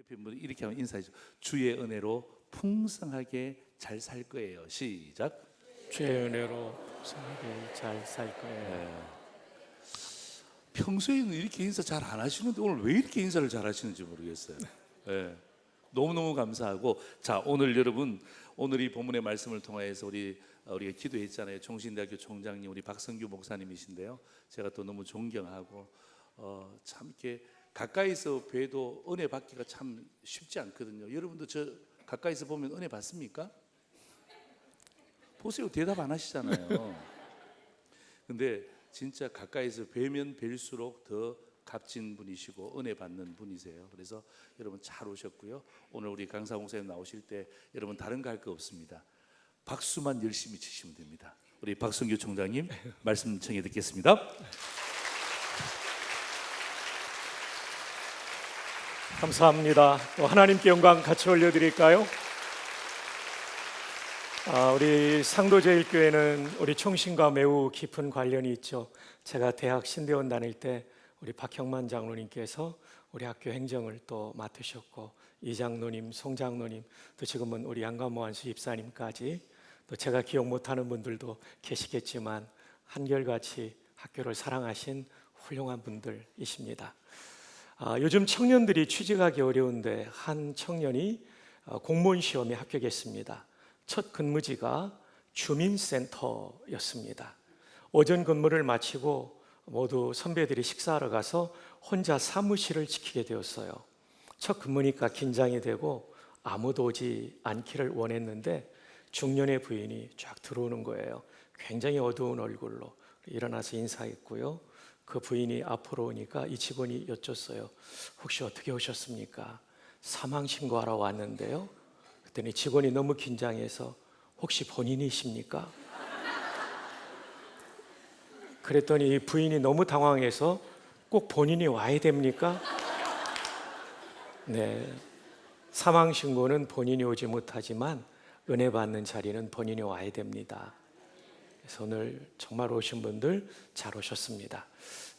옆에 분 이렇게 하면 인사해줘. 주의 은혜로 풍성하게 잘 살 거예요. 시작. 주의 은혜로 풍성하게 잘 살 거예요. 평소에는 이렇게 인사 잘 안 하시는데 오늘 왜 이렇게 인사를 잘 하시는지 모르겠어요. 네. 너무너무 감사하고, 자, 오늘 여러분, 오늘 이 본문의 말씀을 통해서 우리가 기도했잖아요. 총신대학교 총장님 우리 박성규 목사님이신데요, 제가 또 너무 존경하고 참 이렇게 가까이서 뵈도 은혜 받기가 참 쉽지 않거든요. 여러분도 저 가까이서 보면 은혜 받습니까? 보세요, 대답 안 하시잖아요. 근데 진짜 가까이서 뵈면 뵐수록 더 값진 분이시고 은혜 받는 분이세요. 그래서 여러분 잘 오셨고요. 오늘 우리 강사 목사님 나오실 때 여러분 다른 거 할 거 없습니다. 박수만 열심히 치시면 됩니다. 우리 박성규 총장님 말씀 청해 듣겠습니다. 감사합니다. 또 하나님께 영광 같이 올려드릴까요? 우리 상도제일교회는 우리 총신과 매우 깊은 관련이 있죠. 제가 대학 신대원 다닐 때 우리 박형만 장로님께서 우리 학교 행정을 또 맡으셨고, 이 장로님, 송 장로님, 또 지금은 우리 양가모한수 입사님까지, 또 제가 기억 못하는 분들도 계시겠지만 한결같이 학교를 사랑하신 훌륭한 분들이십니다. 요즘 청년들이 취직하기 어려운데 한 청년이 공무원 시험에 합격했습니다. 첫 근무지가 주민센터였습니다. 오전 근무를 마치고 모두 선배들이 식사하러 가서 혼자 사무실을 지키게 되었어요. 첫 근무니까 긴장이 되고 아무도 오지 않기를 원했는데 중년의 부인이 쫙 들어오는 거예요. 굉장히 어두운 얼굴로 일어나서 인사했고요. 그 부인이 앞으로 오니까 이 직원이 여쭸어요. 혹시 어떻게 오셨습니까? 사망신고하러 왔는데요. 그랬더니 직원이 너무 긴장해서 혹시 본인이십니까? 그랬더니 부인이 너무 당황해서 꼭 본인이 와야 됩니까? 네, 사망신고는 본인이 오지 못하지만 은혜 받는 자리는 본인이 와야 됩니다. 그래서 오늘 정말 오신 분들 잘 오셨습니다.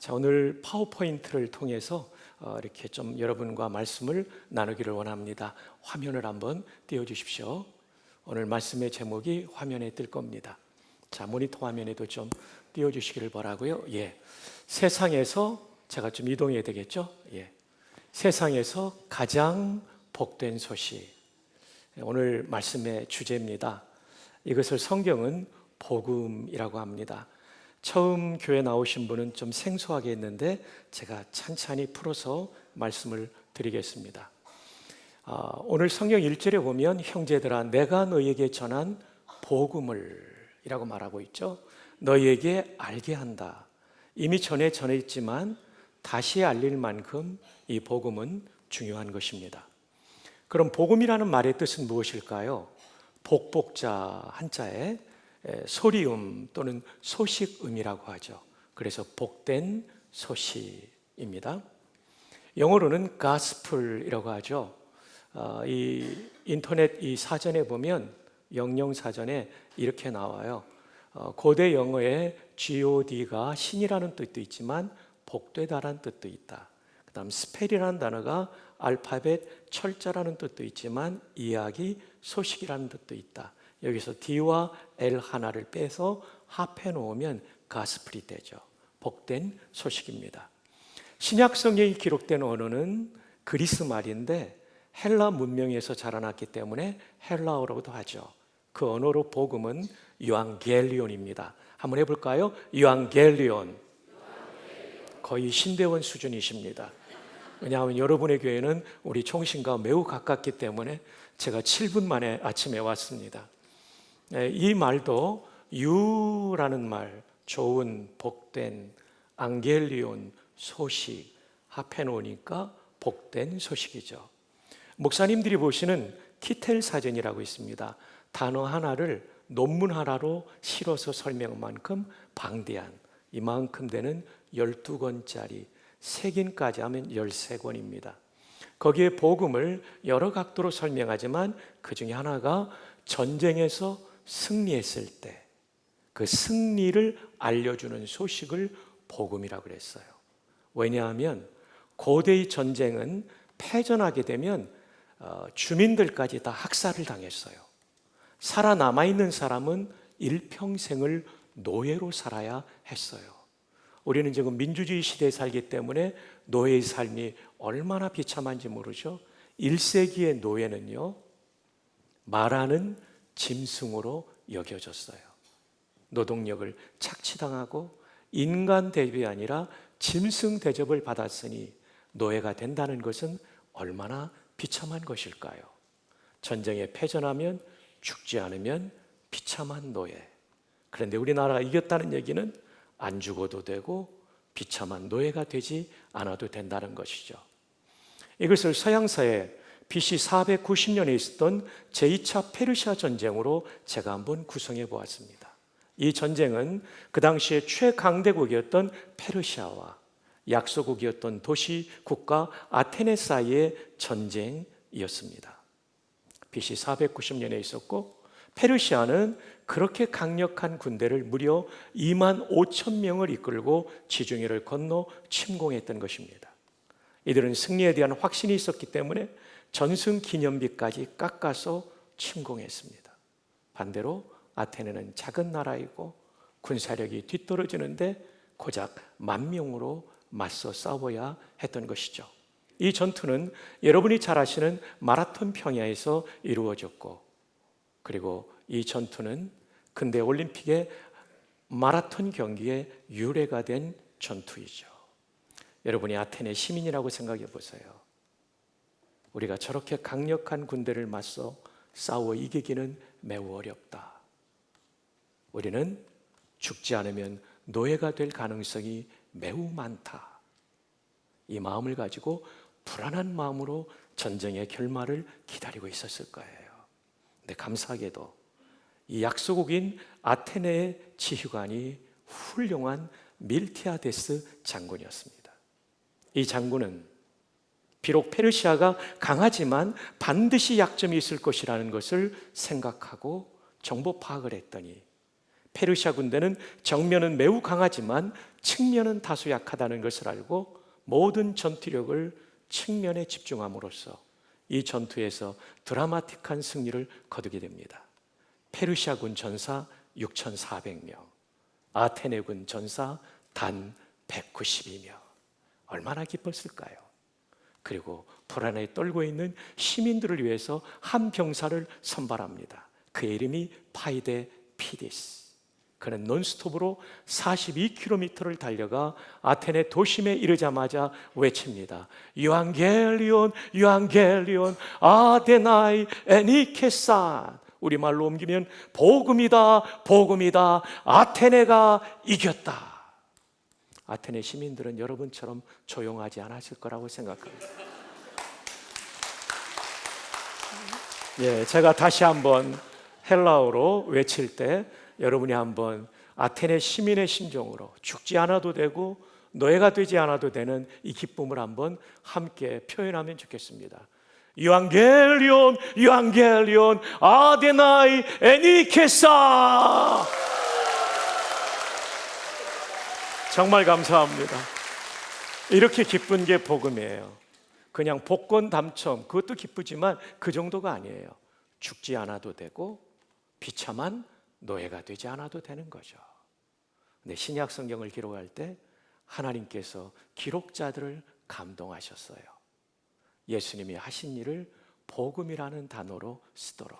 자, 오늘 파워포인트를 통해서 이렇게 좀 여러분과 말씀을 나누기를 원합니다. 화면을 한번 띄워주십시오. 오늘 말씀의 제목이 화면에 뜰 겁니다. 자, 모니터 화면에도 좀 띄워주시기를 바라고요. 예, 세상에서 제가 좀 이동해야 되겠죠? 예, 세상에서 가장 복된 소식. 오늘 말씀의 주제입니다. 이것을 성경은 복음이라고 합니다. 처음 교회 나오신 분은 좀 생소하게 했는데 제가 찬찬히 풀어서 말씀을 드리겠습니다. 오늘 성경 1절에 보면 형제들아 내가 너희에게 전한 복음을 이라고 말하고 있죠. 너희에게 알게 한다. 이미 전했지만 다시 알릴 만큼 이 복음은 중요한 것입니다. 그럼 복음이라는 말의 뜻은 무엇일까요? 복복자 한자에 소리음 또는 소식음이라고 하죠. 그래서 복된 소식입니다. 영어로는 gospel이라고 하죠. 이 인터넷 이 사전에 보면 영영사전에 이렇게 나와요. 고대 영어에 god가 신이라는 뜻도 있지만 복되다라는 뜻도 있다. 그 다음 스펠이라는 단어가 알파벳 철자라는 뜻도 있지만 이야기, 소식이라는 뜻도 있다. 여기서 D와 L 하나를 빼서 합해 놓으면 가스플이 되죠. 복된 소식입니다. 신약 성경이 기록된 언어는 그리스 말인데 헬라 문명에서 자라났기 때문에 헬라어로도 하죠. 그 언어로 복음은 유앙겔리온입니다. 한번 해볼까요? 유앙겔리온. 거의 신대원 수준이십니다. 왜냐하면 여러분의 교회는 우리 총신과 매우 가깝기 때문에 제가 7분 만에 아침에 왔습니다. 이 말도 유라는 말, 좋은, 복된, 앙겔리온, 소식 합해 놓으니까 복된 소식이죠. 목사님들이 보시는 키텔 사전이라고 있습니다. 단어 하나를 논문 하나로 실어서 설명한 만큼 방대한, 이만큼 되는 12권짜리, 색인까지 하면 13권입니다. 거기에 복음을 여러 각도로 설명하지만 그 중에 하나가 전쟁에서 승리했을 때 그 승리를 알려주는 소식을 복음이라고 그랬어요. 왜냐하면 고대의 전쟁은 패전하게 되면 주민들까지 다 학살을 당했어요. 살아남아 있는 사람은 일평생을 노예로 살아야 했어요. 우리는 지금 민주주의 시대에 살기 때문에 노예의 삶이 얼마나 비참한지 모르죠. 1세기의 노예는요, 말하는 짐승으로 여겨졌어요. 노동력을 착취당하고 인간 대접이 아니라 짐승 대접을 받았으니 노예가 된다는 것은 얼마나 비참한 것일까요? 전쟁에 패전하면, 죽지 않으면 비참한 노예. 그런데 우리나라가 이겼다는 얘기는 안 죽어도 되고 비참한 노예가 되지 않아도 된다는 것이죠. 이것을 서양사에 BC 490년에 있었던 제2차 페르시아 전쟁으로 제가 한번 구성해 보았습니다. 이 전쟁은 그 당시에 최강대국이었던 페르시아와 약소국이었던 도시 국가 아테네 사이의 전쟁이었습니다. BC 490년에 있었고, 페르시아는 그렇게 강력한 군대를 무려 2만 5천 명을 이끌고 지중해를 건너 침공했던 것입니다. 이들은 승리에 대한 확신이 있었기 때문에 전승 기념비까지 깎아서 침공했습니다. 반대로 아테네는 작은 나라이고 군사력이 뒤떨어지는데 고작 10,000명으로 맞서 싸워야 했던 것이죠. 이 전투는 여러분이 잘 아시는 마라톤 평야에서 이루어졌고, 그리고 이 전투는 근대 올림픽의 마라톤 경기의 유래가 된 전투이죠. 여러분이 아테네 시민이라고 생각해 보세요. 우리가 저렇게 강력한 군대를 맞서 싸워 이기기는 매우 어렵다. 우리는 죽지 않으면 노예가 될 가능성이 매우 많다. 이 마음을 가지고 불안한 마음으로 전쟁의 결말을 기다리고 있었을 거예요. 근데 감사하게도 이 약소국인 아테네의 지휘관이 훌륭한 밀티아데스 장군이었습니다. 이 장군은 비록 페르시아가 강하지만 반드시 약점이 있을 것이라는 것을 생각하고 정보 파악을 했더니, 페르시아 군대는 정면은 매우 강하지만 측면은 다소 약하다는 것을 알고 모든 전투력을 측면에 집중함으로써 이 전투에서 드라마틱한 승리를 거두게 됩니다. 페르시아군 전사 6,400명, 아테네군 전사 단 192명. 얼마나 기뻤을까요? 그리고 불안에 떨고 있는 시민들을 위해서 한 병사를 선발합니다. 그의 이름이 파이데 피디스. 그는 논스톱으로 42km를 달려가 아테네 도심에 이르자마자 외칩니다. 유앙겔리온, 유앙겔리온, 아데나이 에니케산. 우리말로 옮기면 복음이다, 복음이다, 아테네가 이겼다. 아테네 시민들은 여러분처럼 조용하지 않았을 거라고 생각합니다. 제가 다시 한번 헬라어로 외칠 때 여러분이 한번 아테네 시민의 심정으로 죽지 않아도 되고 노예가 되지 않아도 되는 이 기쁨을 한번 함께 표현하면 좋겠습니다. 유앙겔리온, 유앙겔리온, 아데나이 에니케사. 정말 감사합니다. 이렇게 기쁜 게 복음이에요. 그냥 복권 당첨, 그것도 기쁘지만 그 정도가 아니에요. 죽지 않아도 되고 비참한 노예가 되지 않아도 되는 거죠. 근데 신약 성경을 기록할 때 하나님께서 기록자들을 감동하셨어요. 예수님이 하신 일을 복음이라는 단어로 쓰도록.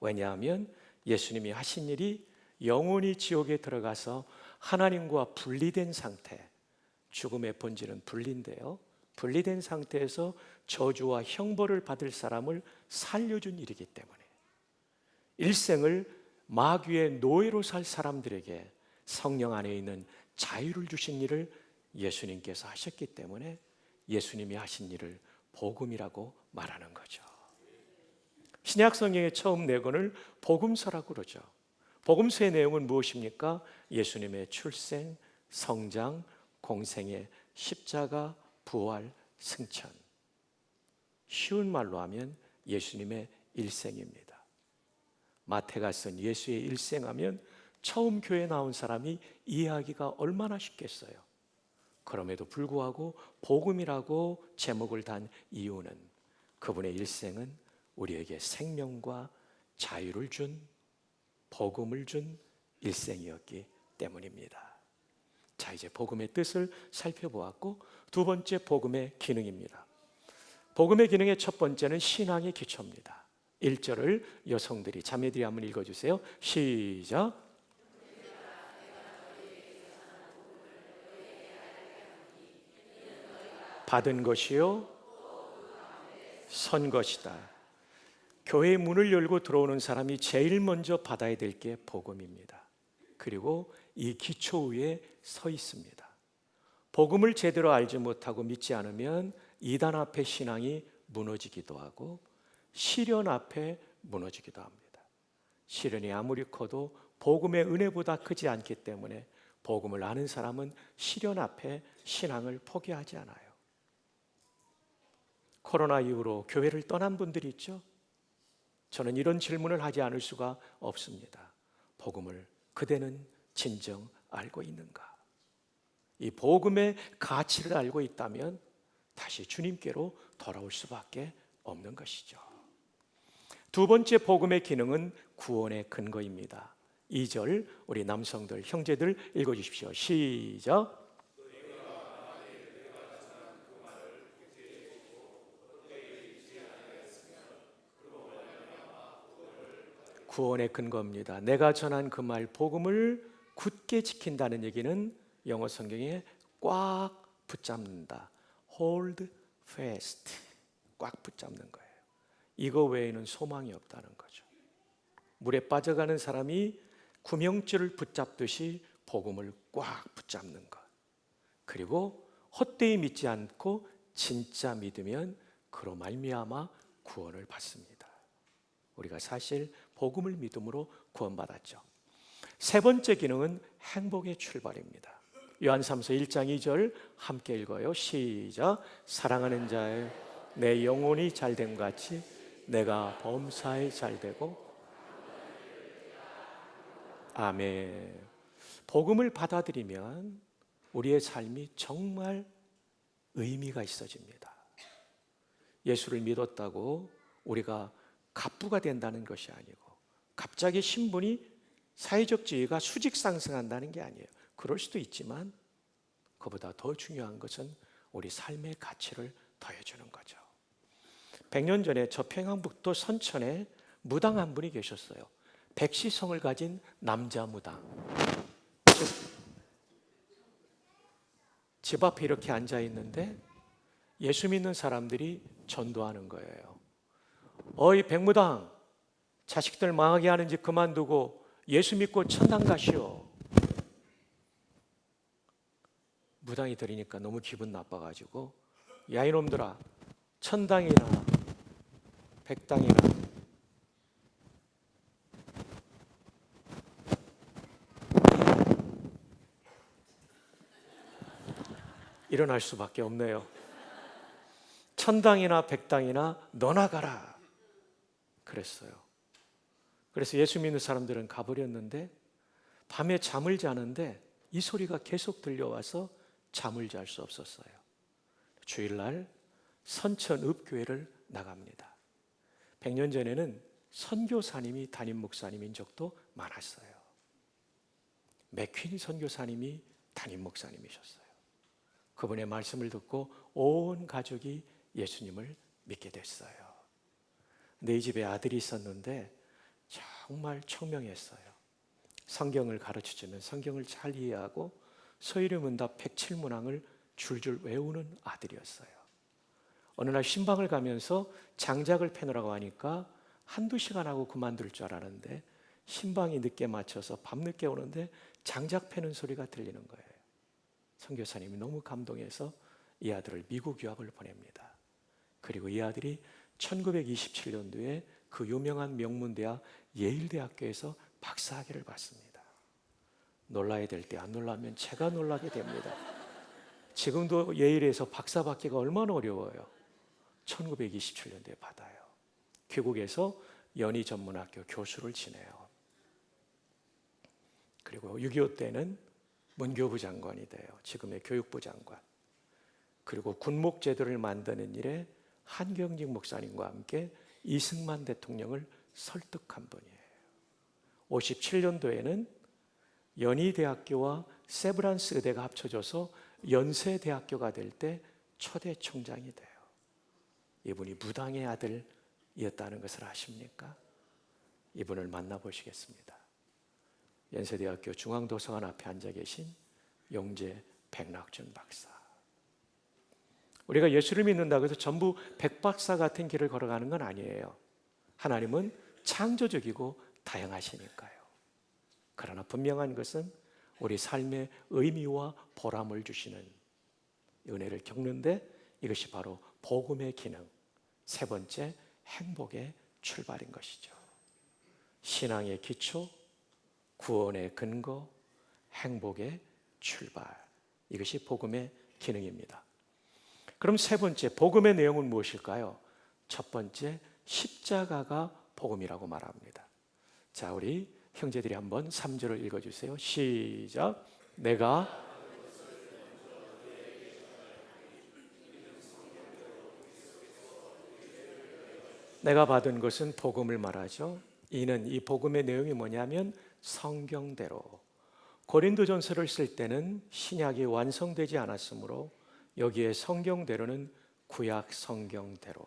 왜냐하면 예수님이 하신 일이 영혼이 지옥에 들어가서 하나님과 분리된 상태, 죽음의 본질은 분리인데요, 분리된 상태에서 저주와 형벌을 받을 사람을 살려준 일이기 때문에 일생을 마귀의 노예로 살 사람들에게 성령 안에 있는 자유를 주신 일을 예수님께서 하셨기 때문에 예수님이 하신 일을 복음이라고 말하는 거죠. 신약 성경의 처음 네 권을 복음서라고 그러죠. 복음서의 내용은 무엇입니까? 예수님의 출생, 성장, 공생의 십자가, 부활, 승천. 쉬운 말로 하면 예수님의 일생입니다. 마태가 쓴 예수의 일생하면 처음 교회에 나온 사람이 이해하기가 얼마나 쉽겠어요. 그럼에도 불구하고 복음이라고 제목을 단 이유는 그분의 일생은 우리에게 생명과 자유를 준, 복음을 준 일생이었기 때문입니다. 자, 이제 복음의 뜻을 살펴보았고, 두 번째 복음의 기능입니다. 복음의 기능의 첫 번째는 신앙의 기초입니다. 1절을 여성들이, 자매들이 한번 읽어주세요. 시작. 받은 것이요 선 것이다. 교회의 문을 열고 들어오는 사람이 제일 먼저 받아야 될 게 복음입니다. 그리고 이 기초 위에 서 있습니다. 복음을 제대로 알지 못하고 믿지 않으면 이단 앞에 신앙이 무너지기도 하고 시련 앞에 무너지기도 합니다. 시련이 아무리 커도 복음의 은혜보다 크지 않기 때문에 복음을 아는 사람은 시련 앞에 신앙을 포기하지 않아요. 코로나 이후로 교회를 떠난 분들이 있죠. 저는 이런 질문을 하지 않을 수가 없습니다. 복음을 그대는 진정 알고 있는가? 이 복음의 가치를 알고 있다면 다시 주님께로 돌아올 수밖에 없는 것이죠. 두 번째 복음의 기능은 구원의 근거입니다. 2절 우리 남성들, 형제들 읽어주십시오. 시작. 구원의 근거입니다. 내가 전한 그 말 복음을 굳게 지킨다는 얘기는 영어 성경에 꽉 붙잡는다. hold fast. 꽉 붙잡는 거예요. 이거 외에는 소망이 없다는 거죠. 물에 빠져가는 사람이 구명줄을 붙잡듯이 복음을 꽉 붙잡는 것. 그리고 헛되이 믿지 않고 진짜 믿으면 그로 말미암아 구원을 받습니다. 우리가 사실 복음을 믿음으로 구원받았죠. 세 번째 기능은 행복의 출발입니다. 요한삼서 1장 2절 함께 읽어요. 시작. 사랑하는 자여 내 영혼이 잘됨 같이 내가 범사에 잘되고. 아멘. 복음을 받아들이면 우리의 삶이 정말 의미가 있어집니다. 예수를 믿었다고 우리가 갑부가 된다는 것이 아니고 갑자기 신분이 사회적 지위가 수직 상승한다는 게 아니에요. 그럴 수도 있지만 그보다 더 중요한 것은 우리 삶의 가치를 더해주는 거죠. 100년 전에 저 평양북도 선천에 무당 한 분이 계셨어요. 백시성을 가진 남자 무당. 집 앞에 이렇게 앉아 있는데 예수 믿는 사람들이 전도하는 거예요. 어이 백무당, 자식들 망하게 하는 짓 그만두고 예수 믿고 천당 가시오. 무당이 들으니까 너무 기분 나빠가지고 야 이놈들아, 천당이나 백당이나 일어날 수밖에 없네요. 천당이나 백당이나 너나 가라 그랬어요. 그래서 예수 믿는 사람들은 가버렸는데 밤에 잠을 자는데 이 소리가 계속 들려와서 잠을 잘 수 없었어요. 주일날 선천읍교회를 나갑니다. 100년 전에는 선교사님이 담임 목사님인 적도 많았어요. 맥퀸 선교사님이 담임 목사님이셨어요. 그분의 말씀을 듣고 온 가족이 예수님을 믿게 됐어요. 내 집에 아들이 있었는데 정말 청명했어요. 성경을 가르쳐주면 성경을 잘 이해하고 서유리문답 107문항을 줄줄 외우는 아들이었어요. 어느 날 신방을 가면서 장작을 패느라고 하니까 한두 시간 하고 그만둘 줄 알았는데 신방이 늦게 맞춰서 밤늦게 오는데 장작 패는 소리가 들리는 거예요. 선교사님이 너무 감동해서 이 아들을 미국 유학을 보냅니다. 그리고 이 아들이 1927년도에 그 유명한 명문대학 예일대학교에서 박사학위를 받습니다. 놀라야 될 때 안 놀라면 제가 놀라게 됩니다. 지금도 예일에서 박사 받기가 얼마나 어려워요. 1927년도에 받아요. 귀국에서 연희전문학교 교수를 지내요. 그리고 6.25 때는 문교부 장관이 돼요. 지금의 교육부 장관. 그리고 군목제도를 만드는 일에 한경직 목사님과 함께 이승만 대통령을 설득한 분이에요. 57년도에는 연희대학교와 세브란스 의대가 합쳐져서 연세대학교가 될 때 초대 총장이 돼요. 이분이 무당의 아들이었다는 것을 아십니까? 이분을 만나보시겠습니다. 연세대학교 중앙도서관 앞에 앉아 계신 용재 백낙준 박사. 우리가 예수를 믿는다고 해서 전부 백박사 같은 길을 걸어가는 건 아니에요. 하나님은 창조적이고 다양하시니까요. 그러나 분명한 것은 우리 삶의 의미와 보람을 주시는 은혜를 겪는데 이것이 바로 복음의 기능, 세 번째 행복의 출발인 것이죠. 신앙의 기초, 구원의 근거, 행복의 출발. 이것이 복음의 기능입니다. 그럼 세 번째, 복음의 내용은 무엇일까요? 첫 번째, 십자가가 복음이라고 말합니다. 자, 우리 형제들이 한번 3절을 읽어주세요. 시작. 내가 받은 것은 복음을 말하죠. 이는 이 복음의 내용이 뭐냐면 성경대로. 고린도전서를 쓸 때는 신약이 완성되지 않았으므로 여기에 성경대로는 구약 성경대로.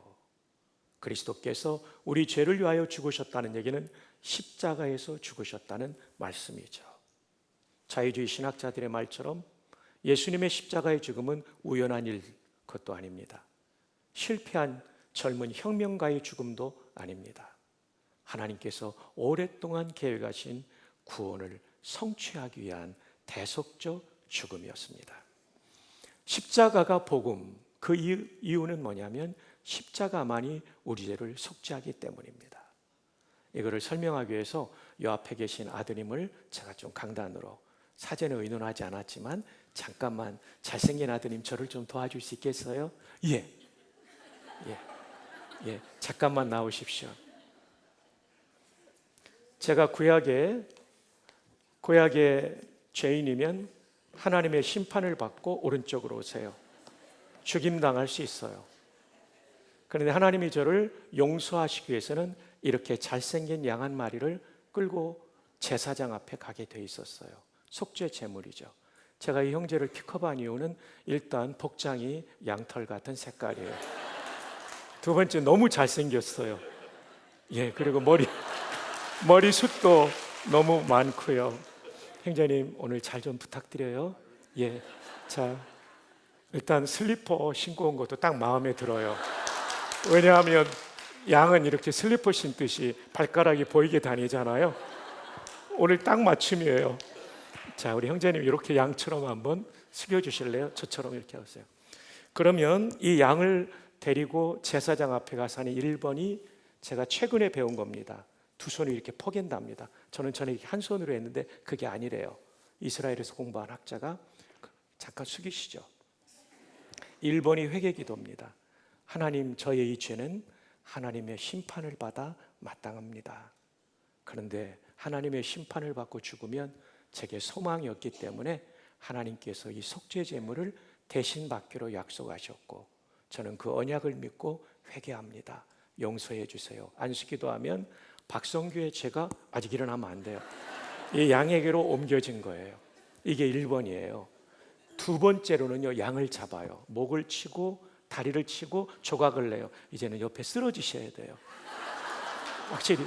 그리스도께서 우리 죄를 위하여 죽으셨다는 얘기는 십자가에서 죽으셨다는 말씀이죠. 자유주의 신학자들의 말처럼 예수님의 십자가의 죽음은 우연한 일 것도 아닙니다. 실패한 젊은 혁명가의 죽음도 아닙니다. 하나님께서 오랫동안 계획하신 구원을 성취하기 위한 대속적 죽음이었습니다. 십자가가 복음, 그 이유는 뭐냐면 십자가만이 우리 죄를 속죄하기 때문입니다. 이거를 설명하기 위해서 요 앞에 계신 아드님을 제가 좀 강단으로, 사전에 의논하지 않았지만 잠깐만 잘생긴 아드님 저를 좀 도와줄 수 있겠어요? 예, 잠깐만 나오십시오. 제가 구약의 죄인이면 하나님의 심판을 받고 오른쪽으로 오세요. 죽임당할 수 있어요. 그런데 하나님이 저를 용서하시기 위해서는 이렇게 잘생긴 양 한 마리를 끌고 제사장 앞에 가게 돼 있었어요. 속죄 제물이죠. 제가 이 형제를 픽업한 이유는 일단 복장이 양털 같은 색깔이에요. 두 번째, 너무 잘생겼어요. 그리고 머리숱도 너무 많고요. 형제님 오늘 잘 좀 부탁드려요. 자, 일단 슬리퍼 신고 온 것도 딱 마음에 들어요. 왜냐하면 양은 이렇게 슬리퍼 신듯이 발가락이 보이게 다니잖아요. 오늘 딱 맞춤이에요. 자, 우리 형제님 이렇게 양처럼 한번 숙여주실래요? 저처럼 이렇게 하세요. 그러면 이 양을 데리고 제사장 앞에 가서 하는 1번이 제가 최근에 배운 겁니다. 두 손을 이렇게 포갠답니다. 저는 이렇게 한 손으로 했는데 그게 아니래요. 이스라엘에서 공부한 학자가, 잠깐 숙이시죠. 1번이 회개기도입니다. 하나님, 저의 이 죄는 하나님의 심판을 받아 마땅합니다. 그런데 하나님의 심판을 받고 죽으면 제게 소망이 없기 때문에 하나님께서 이 속죄 제물을 대신 받기로 약속하셨고 저는 그 언약을 믿고 회개합니다. 용서해 주세요. 안수기도하면 박성규의 죄가 아직 일어나면 안 돼요. 이 양에게로 옮겨진 거예요. 이게 1번이에요. 두 번째로는요, 양을 잡아요. 목을 치고 다리를 치고 조각을 내요. 이제는 옆에 쓰러지셔야 돼요. 확실히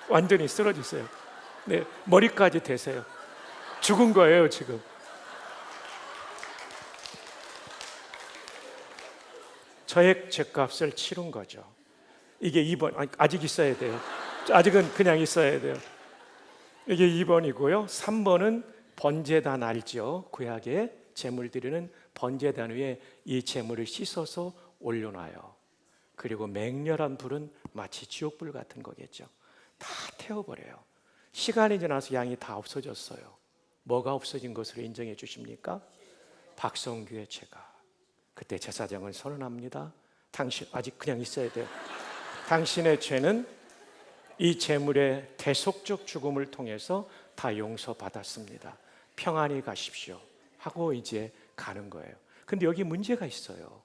완전히 쓰러지세요. 네, 머리까지 대세요. 죽은 거예요 지금. 저의 죄값을 치른 거죠. 이게 2번. 아직 있어야 돼요. 아직은 그냥 있어야 돼요. 이게 2번이고요. 3번은 번제단 알죠? 구약에 제물 드리는 번제단 위에 이 제물을 씻어서 올려놔요. 그리고 맹렬한 불은 마치 지옥불 같은 거겠죠. 다 태워버려요. 시간이 지나서 양이 다 없어졌어요. 뭐가 없어진 것으로 인정해 주십니까? 박성규의 죄가. 그때 제사장은 선언합니다. 당신 아직 그냥 있어야 돼요. 당신의 죄는 이 제물의 대속적 죽음을 통해서 다 용서받았습니다. 평안히 가십시오 하고 이제 가는 거예요. 근데 여기 문제가 있어요.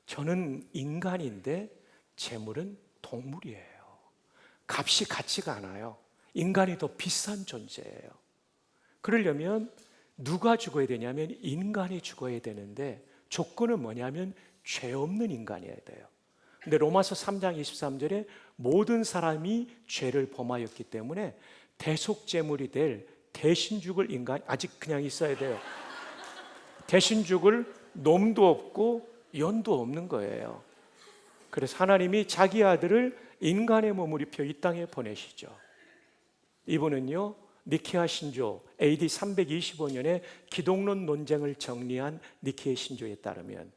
저는 인간인데 재물은 동물이에요. 값이 같지가 않아요. 인간이 더 비싼 존재예요. 그러려면 누가 죽어야 되냐면 인간이 죽어야 되는데 조건은 뭐냐면 죄 없는 인간이어야 돼요. 근데 로마서 3장 23절에 모든 사람이 죄를 범하였기 때문에 대속제물이 될 대신 죽을 인간 아직 그냥 있어야 돼요. 대신 죽을 놈도 없고 연도 없는 거예요. 그래서 하나님이 자기 아들을 인간의 몸을 입혀 이 땅에 보내시죠. 이분은요 니케아 신조 AD 325년에 기독론 논쟁을 정리한 니케아 신조에 따르면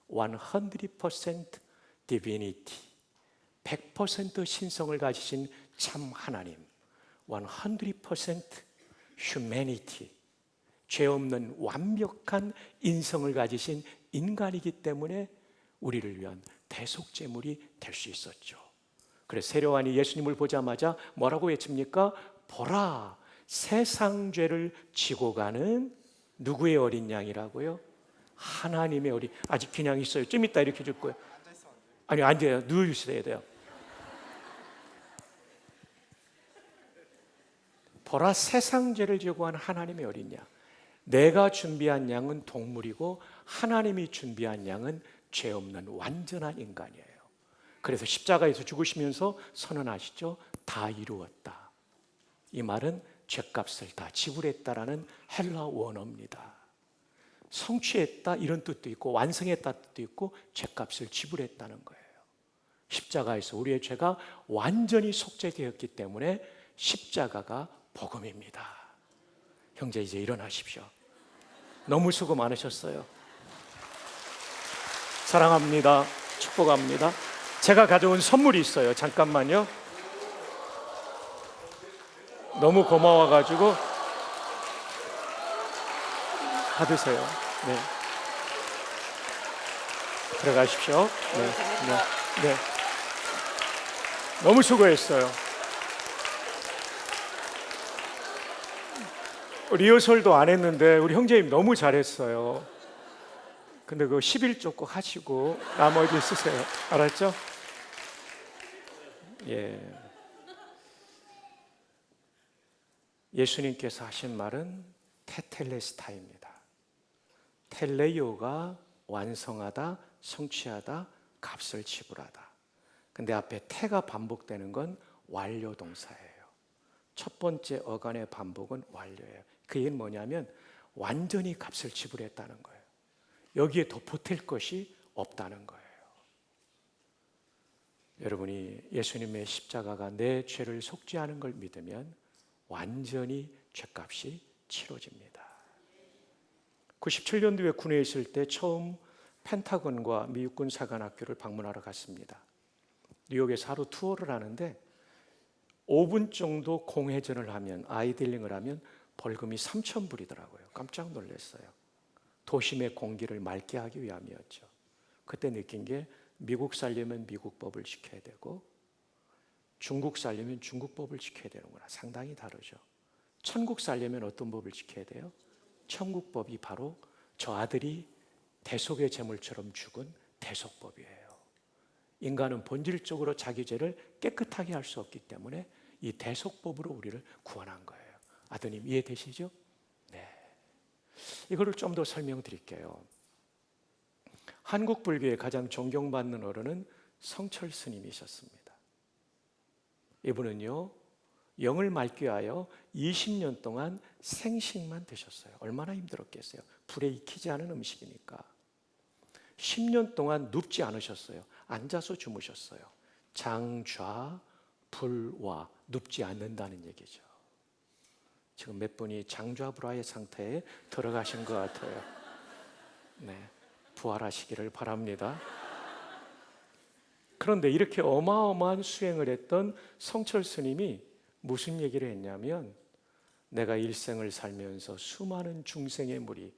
100% divinity 100% 신성을 가지신 참 하나님 100% humanity 죄 없는 완벽한 인성을 가지신 인간이기 때문에 우리를 위한 대속제물이 될 수 있었죠. 그래서 세례요한이 예수님을 보자마자 뭐라고 외칩니까? 보라 세상 죄를 지고 가는 누구의 어린 양이라고요? 하나님의 어린. 아직 그냥 있어요. 좀 이따 이렇게 줄 거예요. 아니 안 돼요. 누워 있어야 돼요. 보라 세상 죄를 지고 가는 하나님의 어린 양. 내가 준비한 양은 동물이고 하나님이 준비한 양은 죄 없는 완전한 인간이에요. 그래서 십자가에서 죽으시면서 선언하시죠. 다 이루었다. 이 말은 죄값을 다 지불했다라는 헬라 원어입니다. 성취했다 이런 뜻도 있고 완성했다 뜻도 있고 죄값을 지불했다는 거예요. 십자가에서 우리의 죄가 완전히 속죄되었기 때문에 십자가가 복음입니다. 형제 이제 일어나십시오. 너무 수고 많으셨어요. 사랑합니다. 축복합니다. 제가 가져온 선물이 있어요. 잠깐만요. 너무 고마워가지고 받으세요. 네. 들어가십시오. 네. 네. 네. 너무 수고했어요. 리허설도 안 했는데 우리 형제님 너무 잘했어요. 근데 그 11조 꼭 하시고 나머지 쓰세요. 알았죠? 예. 예수님께서 하신 말은 테텔레스타입니다. 텔레이오가 완성하다, 성취하다, 값을 지불하다. 근데 앞에 테가 반복되는 건 완료 동사예요. 첫 번째 어간의 반복은 완료예요. 그 얘기는 뭐냐면 완전히 값을 지불했다는 거예요. 여기에 더 보탤 것이 없다는 거예요. 여러분이 예수님의 십자가가 내 죄를 속죄하는 걸 믿으면 완전히 죄값이 치러집니다. 97년도에 군에 있을 때 처음 펜타곤과 미국군 사관학교를 방문하러 갔습니다. 뉴욕에서 하루 투어를 하는데 5분 정도 공회전을 하면 아이들링을 하면 벌금이 3,000불이더라고요. 깜짝 놀랐어요. 도심의 공기를 맑게 하기 위함이었죠. 그때 느낀 게 미국 살려면 미국 법을 지켜야 되고 중국 살려면 중국 법을 지켜야 되는구나. 상당히 다르죠. 천국 살려면 어떤 법을 지켜야 돼요? 천국 법이 바로 저 아들이 대속의 제물처럼 죽은 대속법이에요. 인간은 본질적으로 자기 죄를 깨끗하게 할 수 없기 때문에 이 대속법으로 우리를 구원한 거예요. 아드님 이해되시죠? 네. 이거를 좀 더 설명드릴게요. 한국 불교의 가장 존경받는 어른은 성철 스님이셨습니다. 이분은요 영을 맑게 하여 20년 동안 생식만 드셨어요. 얼마나 힘들었겠어요. 불에 익히지 않은 음식이니까. 10년 동안 눕지 않으셨어요. 앉아서 주무셨어요. 장좌 불와 눕지 않는다는 얘기죠. 지금 몇 분이 장좌불화의 상태에 들어가신 것 같아요. 네, 부활하시기를 바랍니다. 그런데 이렇게 어마어마한 수행을 했던 성철 스님이 무슨 얘기를 했냐면 내가 일생을 살면서 수많은 중생의 무리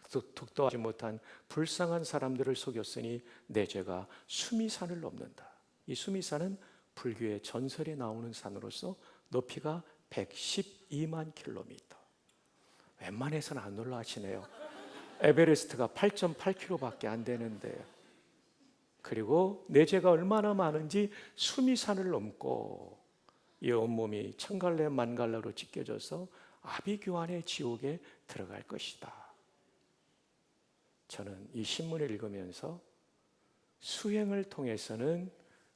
득도 하지 못한 불쌍한 사람들을 속였으니 내 죄가 수미산을 넘는다. 이 수미산은 불교의 전설에 나오는 산으로서 높이가 112만 킬로미터. 웬만해서는 안 올라가시네요. 에베레스트가 8.8km밖에 안 되는데, 그리고 내재가 얼마나 많은지 수미산을 넘고 이 온몸이 천갈래 만갈래로 찢겨져서 아비규환의 지옥에 들어갈 것이다. 저는 이 신문을 읽으면서 수행을 통해서는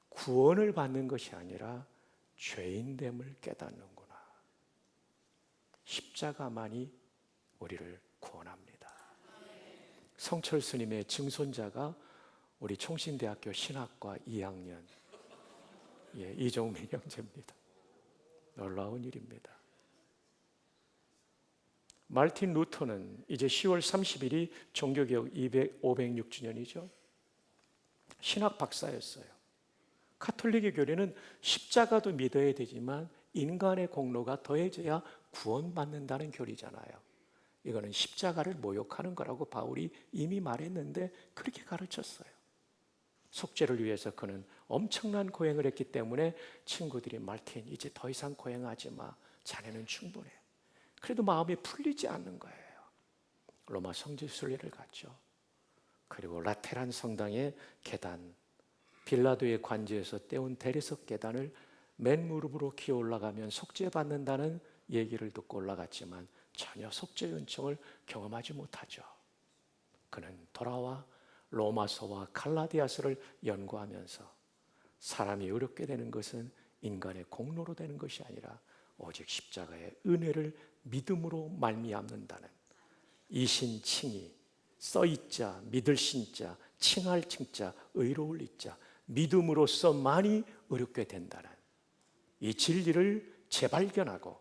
구원을 받는 것이 아니라 죄인됨을 깨닫는구나. 십자가만이 우리를 구원합니다. 성철 스님의 증손자가 우리 총신대학교 신학과 2학년 이종민 형제입니다. 놀라운 일입니다. 말틴 루터는 이제 10월 30일이 종교개혁 506주년이죠. 신학 박사였어요. 가톨릭의 교리는 십자가도 믿어야 되지만 인간의 공로가 더해져야 구원받는다는 교리잖아요. 이거는 십자가를 모욕하는 거라고 바울이 이미 말했는데 그렇게 가르쳤어요. 속죄를 위해서 그는 엄청난 고행을 했기 때문에 친구들이 말틴 이제 더 이상 고행하지 마. 자네는 충분해. 그래도 마음이 풀리지 않는 거예요. 로마 성지순례를 갔죠. 그리고 라테란 성당의 계단, 빌라도의 관저에서 떼운 대리석 계단을 맨 무릎으로 기어 올라가면 속죄받는다는 얘기를 듣고 올라갔지만 전혀 속죄의 은총을 경험하지 못하죠. 그는 돌아와 로마서와 갈라디아서를 연구하면서 사람이 어렵게 되는 것은 인간의 공로로 되는 것이 아니라 오직 십자가의 은혜를 믿음으로 말미암는다는 이신칭의, 써있자, 믿을 신자, 칭할 칭자, 의로울 이자, 믿음으로서만이 어렵게 된다는 이 진리를 재발견하고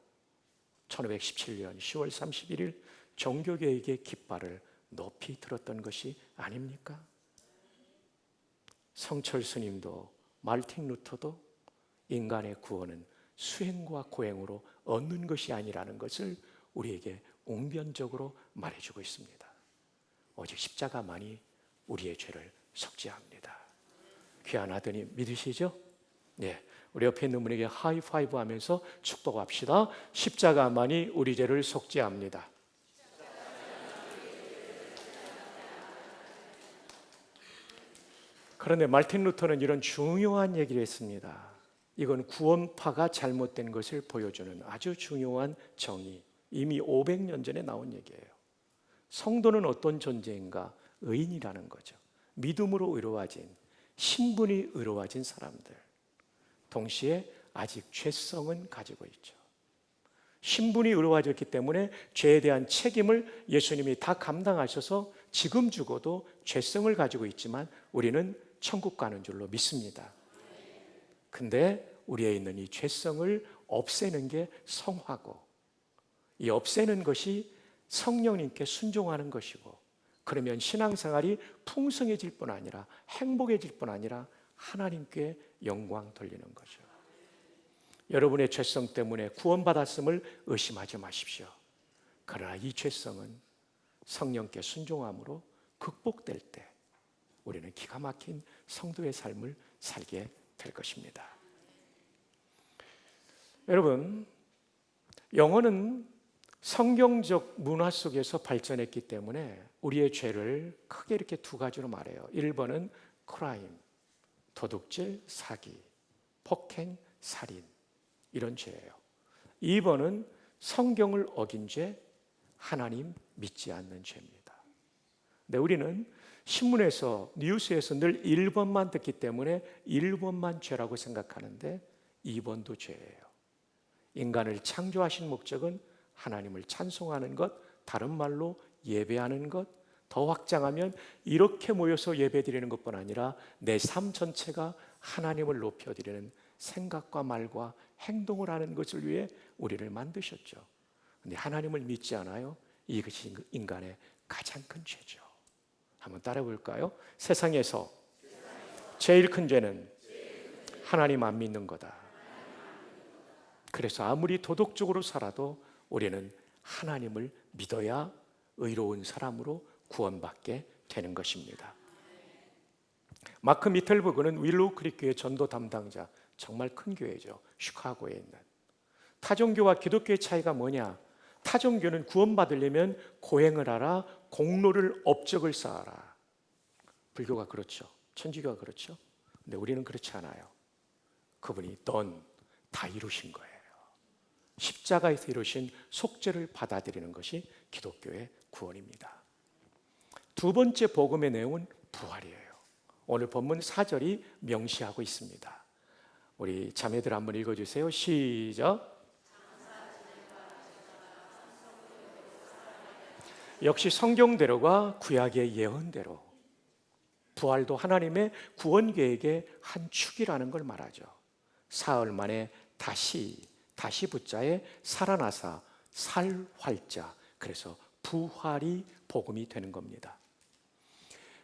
1517년 10월 31일 종교개혁의 깃발을 높이 들었던 것이 아닙니까? 성철 스님도 말틴 루터도 인간의 구원은 수행과 고행으로 얻는 것이 아니라는 것을 우리에게 웅변적으로 말해주고 있습니다. 오직 십자가만이 우리의 죄를 속죄합니다. 귀한 아드님 믿으시죠? 네, 우리 옆에 있는 분에게 하이파이브 하면서 축복합시다. 십자가만이 우리 죄를 속죄합니다. 그런데 말틴 루터는 이런 중요한 얘기를 했습니다. 이건 구원파가 잘못된 것을 보여주는 아주 중요한 정의. 이미 500년 전에 나온 얘기예요. 성도는 어떤 존재인가? 의인이라는 거죠. 믿음으로 의로워진, 신분이 의로워진 사람들. 동시에 아직 죄성은 가지고 있죠. 신분이 의로워졌기 때문에 죄에 대한 책임을 예수님이 다 감당하셔서 지금 죽어도 죄성을 가지고 있지만 우리는 천국 가는 줄로 믿습니다. 근데 우리에 있는 이 죄성을 없애는 게 성화고, 이 없애는 것이 성령님께 순종하는 것이고, 그러면 신앙생활이 풍성해질 뿐 아니라 행복해질 뿐 아니라 하나님께 영광 돌리는 거죠. 여러분의 죄성 때문에 구원받았음을 의심하지 마십시오. 그러나 이 죄성은 성령께 순종함으로 극복될 때 우리는 기가 막힌 성도의 삶을 살게 될 것입니다. 여러분, 영어는 성경적 문화 속에서 발전했기 때문에 우리의 죄를 크게 이렇게 두 가지로 말해요. 1번은 크라임, 도둑질, 사기, 폭행, 살인, 이런 죄예요. 2번은 성경을 어긴 죄, 하나님 믿지 않는 죄입니다. 근데 우리는 신문에서, 뉴스에서 늘 1번만 듣기 때문에 1번만 죄라고 생각하는데 2번도 죄예요. 인간을 창조하신 목적은 하나님을 찬송하는 것, 다른 말로 예배하는 것, 더 확장하면 이렇게 모여서 예배드리는 것뿐 아니라 내 삶 전체가 하나님을 높여드리는 생각과 말과 행동을 하는 것을 위해 우리를 만드셨죠. 그런데 하나님을 믿지 않아요? 이것이 인간의 가장 큰 죄죠. 한번 따라 볼까요? 세상에서 제일 큰 죄는 하나님 안 믿는 거다. 그래서 아무리 도덕적으로 살아도 우리는 하나님을 믿어야 의로운 사람으로 구원받게 되는 것입니다. 마크 미텔버그는 윌로우 크릭 교회 전도 담당자, 정말 큰 교회죠. 시카고에 있는. 타종교와 기독교의 차이가 뭐냐? 타종교는 구원받으려면 고행을 하라, 공로를 업적을 쌓아라. 불교가 그렇죠. 천주교가 그렇죠. 근데 우리는 그렇지 않아요. 그분이 넌 다 이루신 거예요. 십자가에서 이루신 속죄를 받아들이는 것이 기독교의 구원입니다. 두 번째 복음의 내용은 부활이에요. 오늘 본문 4절이 명시하고 있습니다. 우리 자매들 한번 읽어주세요. 시작. 역시 성경대로가 구약의 예언대로 부활도 하나님의 구원 계획의 한 축이라는 걸 말하죠. 사흘 만에 다시 붙자에 살아나사 살활자, 그래서 부활이 복음이 되는 겁니다.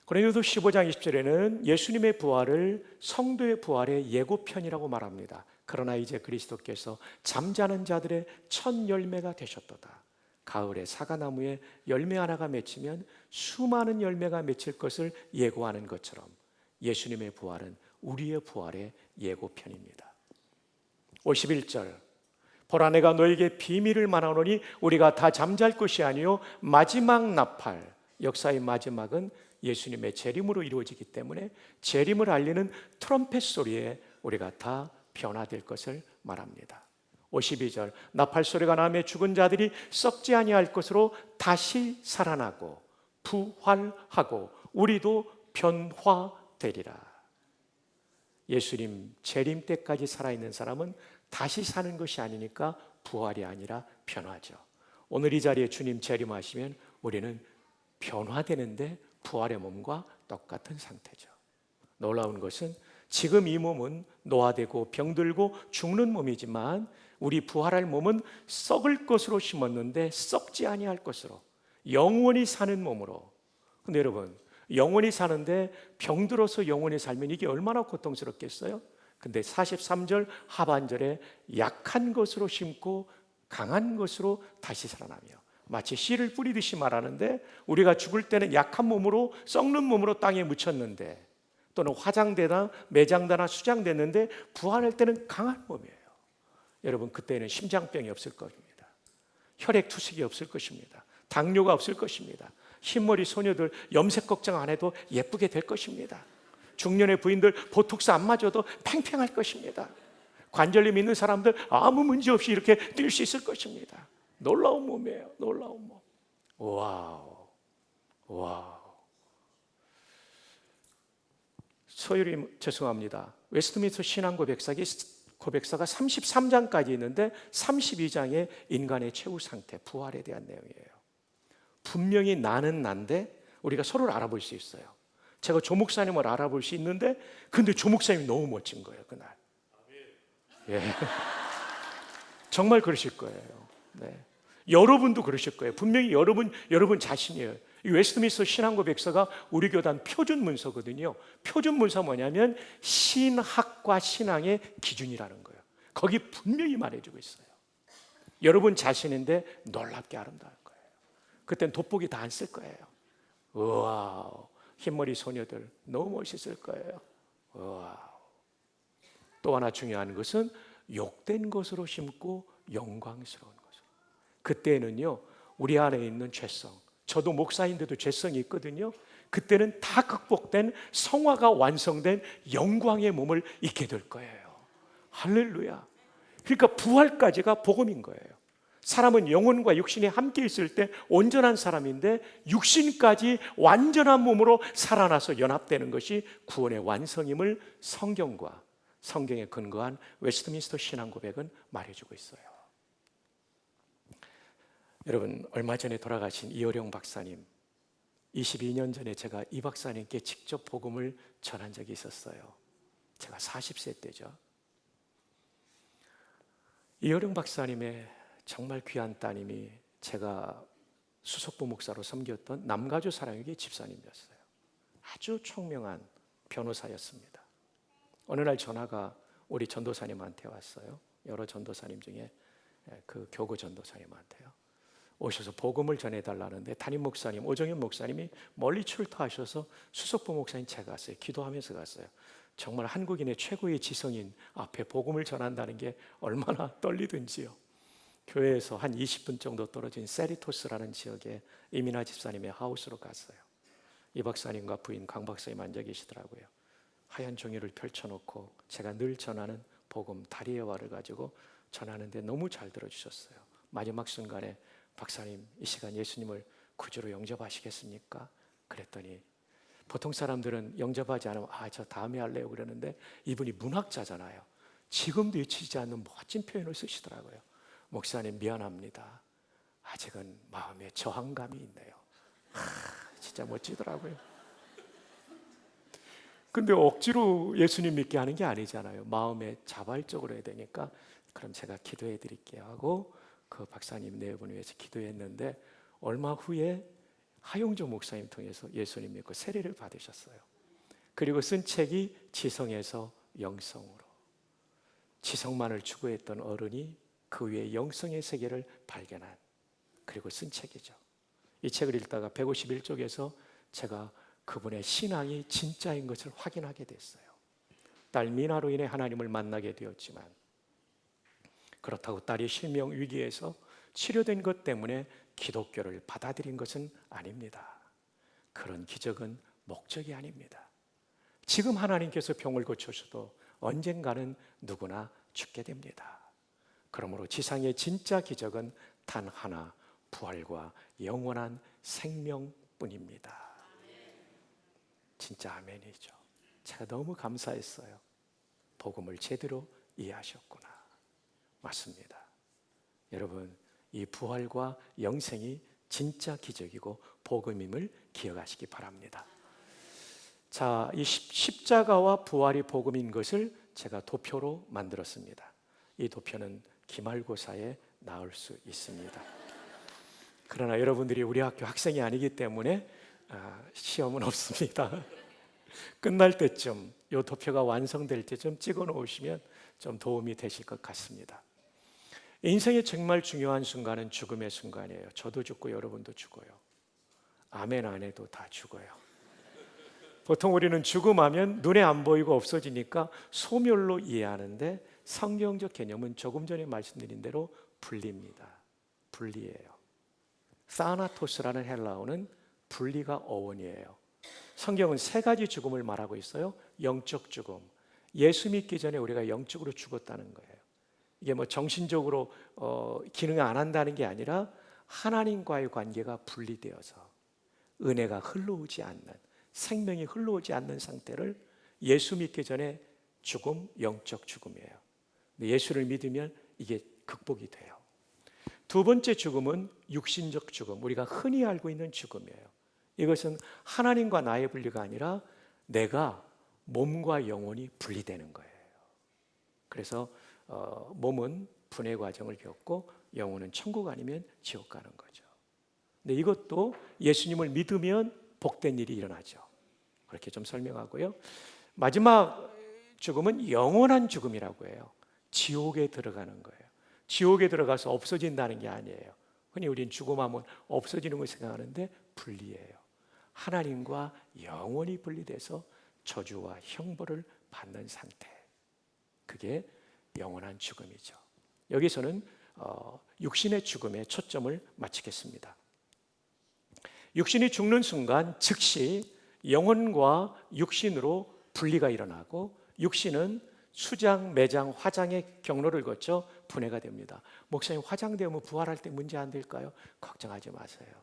고린도서 15장 20절에는 예수님의 부활을 성도의 부활의 예고편이라고 말합니다. 그러나 이제 그리스도께서 잠자는 자들의 첫 열매가 되셨도다. 가을에 사과나무에 열매 하나가 맺히면 수많은 열매가 맺힐 것을 예고하는 것처럼 예수님의 부활은 우리의 부활의 예고편입니다. 51절, 보라 내가 너에게 비밀을 말하노니 우리가 다 잠잘 것이 아니요 마지막 나팔, 역사의 마지막은 예수님의 재림으로 이루어지기 때문에 재림을 알리는 트럼펫 소리에 우리가 다 변화될 것을 말합니다. 52절, 나팔 소리가 나며 죽은 자들이 썩지 아니할 것으로 다시 살아나고 부활하고 우리도 변화되리라. 예수님 재림 때까지 살아있는 사람은 다시 사는 것이 아니니까 부활이 아니라 변화죠. 오늘 이 자리에 주님 재림하시면 우리는 변화되는데 부활의 몸과 똑같은 상태죠. 놀라운 것은 지금 이 몸은 노화되고 병들고 죽는 몸이지만 우리 부활할 몸은 썩을 것으로 심었는데 썩지 아니할 것으로 영원히 사는 몸으로. 근데 여러분, 영원히 사는데 병들어서 영원히 살면 이게 얼마나 고통스럽겠어요? 근데 43절 하반절에 약한 것으로 심고 강한 것으로 다시 살아나며, 마치 씨를 뿌리듯이 말하는데 우리가 죽을 때는 약한 몸으로 썩는 몸으로 땅에 묻혔는데 또는 화장되나 매장되나 수장됐는데 부활할 때는 강한 몸이에요. 여러분, 그때는 심장병이 없을 겁니다. 혈액 투석이 없을 것입니다. 당뇨가 없을 것입니다. 흰머리 소녀들 염색 걱정 안 해도 예쁘게 될 것입니다. 중년의 부인들 보톡스 안 맞아도 팽팽할 것입니다. 관절염 있는 사람들 아무 문제 없이 이렇게 뛸 수 있을 것입니다. 놀라운 몸이에요. 놀라운 몸. 와우. 와우. 서율이 죄송합니다. 웨스트민스터 신앙 고백사가 33장까지 있는데 32장에 인간의 최후 상태, 부활에 대한 내용이에요. 분명히 나는 난데 우리가 서로를 알아볼 수 있어요. 제가 조 목사님을 알아볼 수 있는데 근데 조 목사님이 너무 멋진 거예요, 그날. 예. 정말 그러실 거예요. 네. 여러분도 그러실 거예요. 분명히 여러분 자신이에요. 이 웨스트민스터 신앙 고백서가 우리 교단 표준 문서거든요. 표준 문서 뭐냐면 신학과 신앙의 기준이라는 거예요. 거기 분명히 말해주고 있어요. 여러분 자신인데 놀랍게 아름다운 거예요. 그땐 돋보기 다 안 쓸 거예요. 우와, 흰머리 소녀들 너무 멋있을 거예요. 우와. 또 하나 중요한 것은 욕된 것으로 심고 영광스러운 것으로. 그때는요, 우리 안에 있는 죄성, 저도 목사인데도 죄성이 있거든요. 그때는 다 극복된 성화가 완성된 영광의 몸을 입게 될 거예요. 할렐루야. 그러니까 부활까지가 복음인 거예요. 사람은 영혼과 육신이 함께 있을 때 온전한 사람인데 육신까지 완전한 몸으로 살아나서 연합되는 것이 구원의 완성임을 성경과 성경에 근거한 웨스트민스터 신앙 고백은 말해주고 있어요. 여러분, 얼마 전에 돌아가신 이어령 박사님, 22년 전에 제가 이 박사님께 직접 복음을 전한 적이 있었어요. 제가 40세 때죠. 이어령 박사님의 정말 귀한 따님이 제가 수석부 목사로 섬겼던 남가주 사랑교회 집사님이었어요. 아주 총명한 변호사였습니다. 어느 날 전화가 우리 전도사님한테 왔어요. 여러 전도사님 중에 그 교구 전도사님한테요. 오셔서 복음을 전해달라는데 담임 목사님, 오정현 목사님이 멀리 출타하셔서 수석부 목사님 제가 갔어요. 기도하면서 갔어요. 정말 한국인의 최고의 지성인 앞에 복음을 전한다는 게 얼마나 떨리든지요. 교회에서 한 20분 정도 떨어진 세리토스라는 지역에 이민아 집사님의 하우스로 갔어요. 이 박사님과 부인 강 박사님 앉아 계시더라고요. 하얀 종이를 펼쳐놓고 제가 늘 전하는 복음 다리의 와를 가지고 전하는데 너무 잘 들어주셨어요. 마지막 순간에 박사님, 이 시간 예수님을 구주로 영접하시겠습니까? 그랬더니 보통 사람들은 영접하지 않으면 저 다음에 할래요 그러는데 이분이 문학자잖아요. 지금도 잊히지 않는 멋진 표현을 쓰시더라고요. 목사님 미안합니다. 아직은 마음에 저항감이 있네요. 진짜 멋지더라고요. 근데 억지로 예수님 믿게 하는 게 아니잖아요. 마음에 자발적으로 해야 되니까 그럼 제가 기도해 드릴게요 하고 그 박사님 네 분 위해서 기도했는데 얼마 후에 하용조 목사님 통해서 예수님 믿고 세례를 받으셨어요. 그리고 쓴 책이 지성에서 영성으로. 지성만을 추구했던 어른이 그 위에 영성의 세계를 발견한 그리고 쓴 책이죠. 이 책을 읽다가 151쪽에서 제가 그분의 신앙이 진짜인 것을 확인하게 됐어요. 딸 미나로 인해 하나님을 만나게 되었지만 그렇다고 딸이 실명 위기에서 치료된 것 때문에 기독교를 받아들인 것은 아닙니다. 그런 기적은 목적이 아닙니다. 지금 하나님께서 병을 고쳐셔도 언젠가는 누구나 죽게 됩니다. 그러므로 지상의 진짜 기적은 단 하나, 부활과 영원한 생명뿐입니다. 진짜 아멘이죠. 제가 너무 감사했어요. 복음을 제대로 이해하셨구나. 맞습니다. 여러분, 이 부활과 영생이 진짜 기적이고 복음임을 기억하시기 바랍니다. 자, 이 십자가와 부활이 복음인 것을 제가 도표로 만들었습니다. 이 도표는 기말고사에 나올 수 있습니다. 그러나 여러분들이 우리 학교 학생이 아니기 때문에 시험은 없습니다. 끝날 때쯤 이 도표가 완성될 때쯤 찍어 놓으시면 좀 도움이 되실 것 같습니다. 인생의 정말 중요한 순간은 죽음의 순간이에요. 저도 죽고 여러분도 죽어요. 아멘 안 해도 다 죽어요. 보통 우리는 죽음하면 눈에 안 보이고 없어지니까 소멸로 이해하는데 성경적 개념은 조금 전에 말씀드린 대로 분리입니다. 분리예요. 사나토스라는 헬라어는 분리가 어원이에요. 성경은 세 가지 죽음을 말하고 있어요. 영적 죽음. 예수 믿기 전에 우리가 영적으로 죽었다는 거예요. 이게 뭐 정신적으로 기능을 안 한다는 게 아니라 하나님과의 관계가 분리되어서 은혜가 흘러오지 않는, 생명이 흘러오지 않는 상태를 예수 믿기 전에 죽음, 영적 죽음이에요. 예수를 믿으면 이게 극복이 돼요. 두 번째 죽음은 육신적 죽음, 우리가 흔히 알고 있는 죽음이에요. 이것은 하나님과 나의 분리가 아니라 내가 몸과 영혼이 분리되는 거예요. 그래서 몸은 분해 과정을 겪고 영혼은 천국 아니면 지옥 가는 거죠. 근데 이것도 예수님을 믿으면 복된 일이 일어나죠. 그렇게 좀 설명하고요. 마지막 죽음은 영원한 죽음이라고 해요. 지옥에 들어가는 거예요. 지옥에 들어가서 없어진다는 게 아니에요. 흔히 우리는 죽음하면 없어지는 걸 생각하는데 분리예요. 하나님과 영원히 분리돼서 저주와 형벌을 받는 상태. 그게 영원한 죽음이죠. 여기서는 육신의 죽음에 초점을 맞추겠습니다. 육신이 죽는 순간 즉시 영혼과 육신으로 분리가 일어나고 육신은 수장, 매장, 화장의 경로를 거쳐 분해가 됩니다. 목사님, 화장되면 부활할 때 문제 안 될까요? 걱정하지 마세요.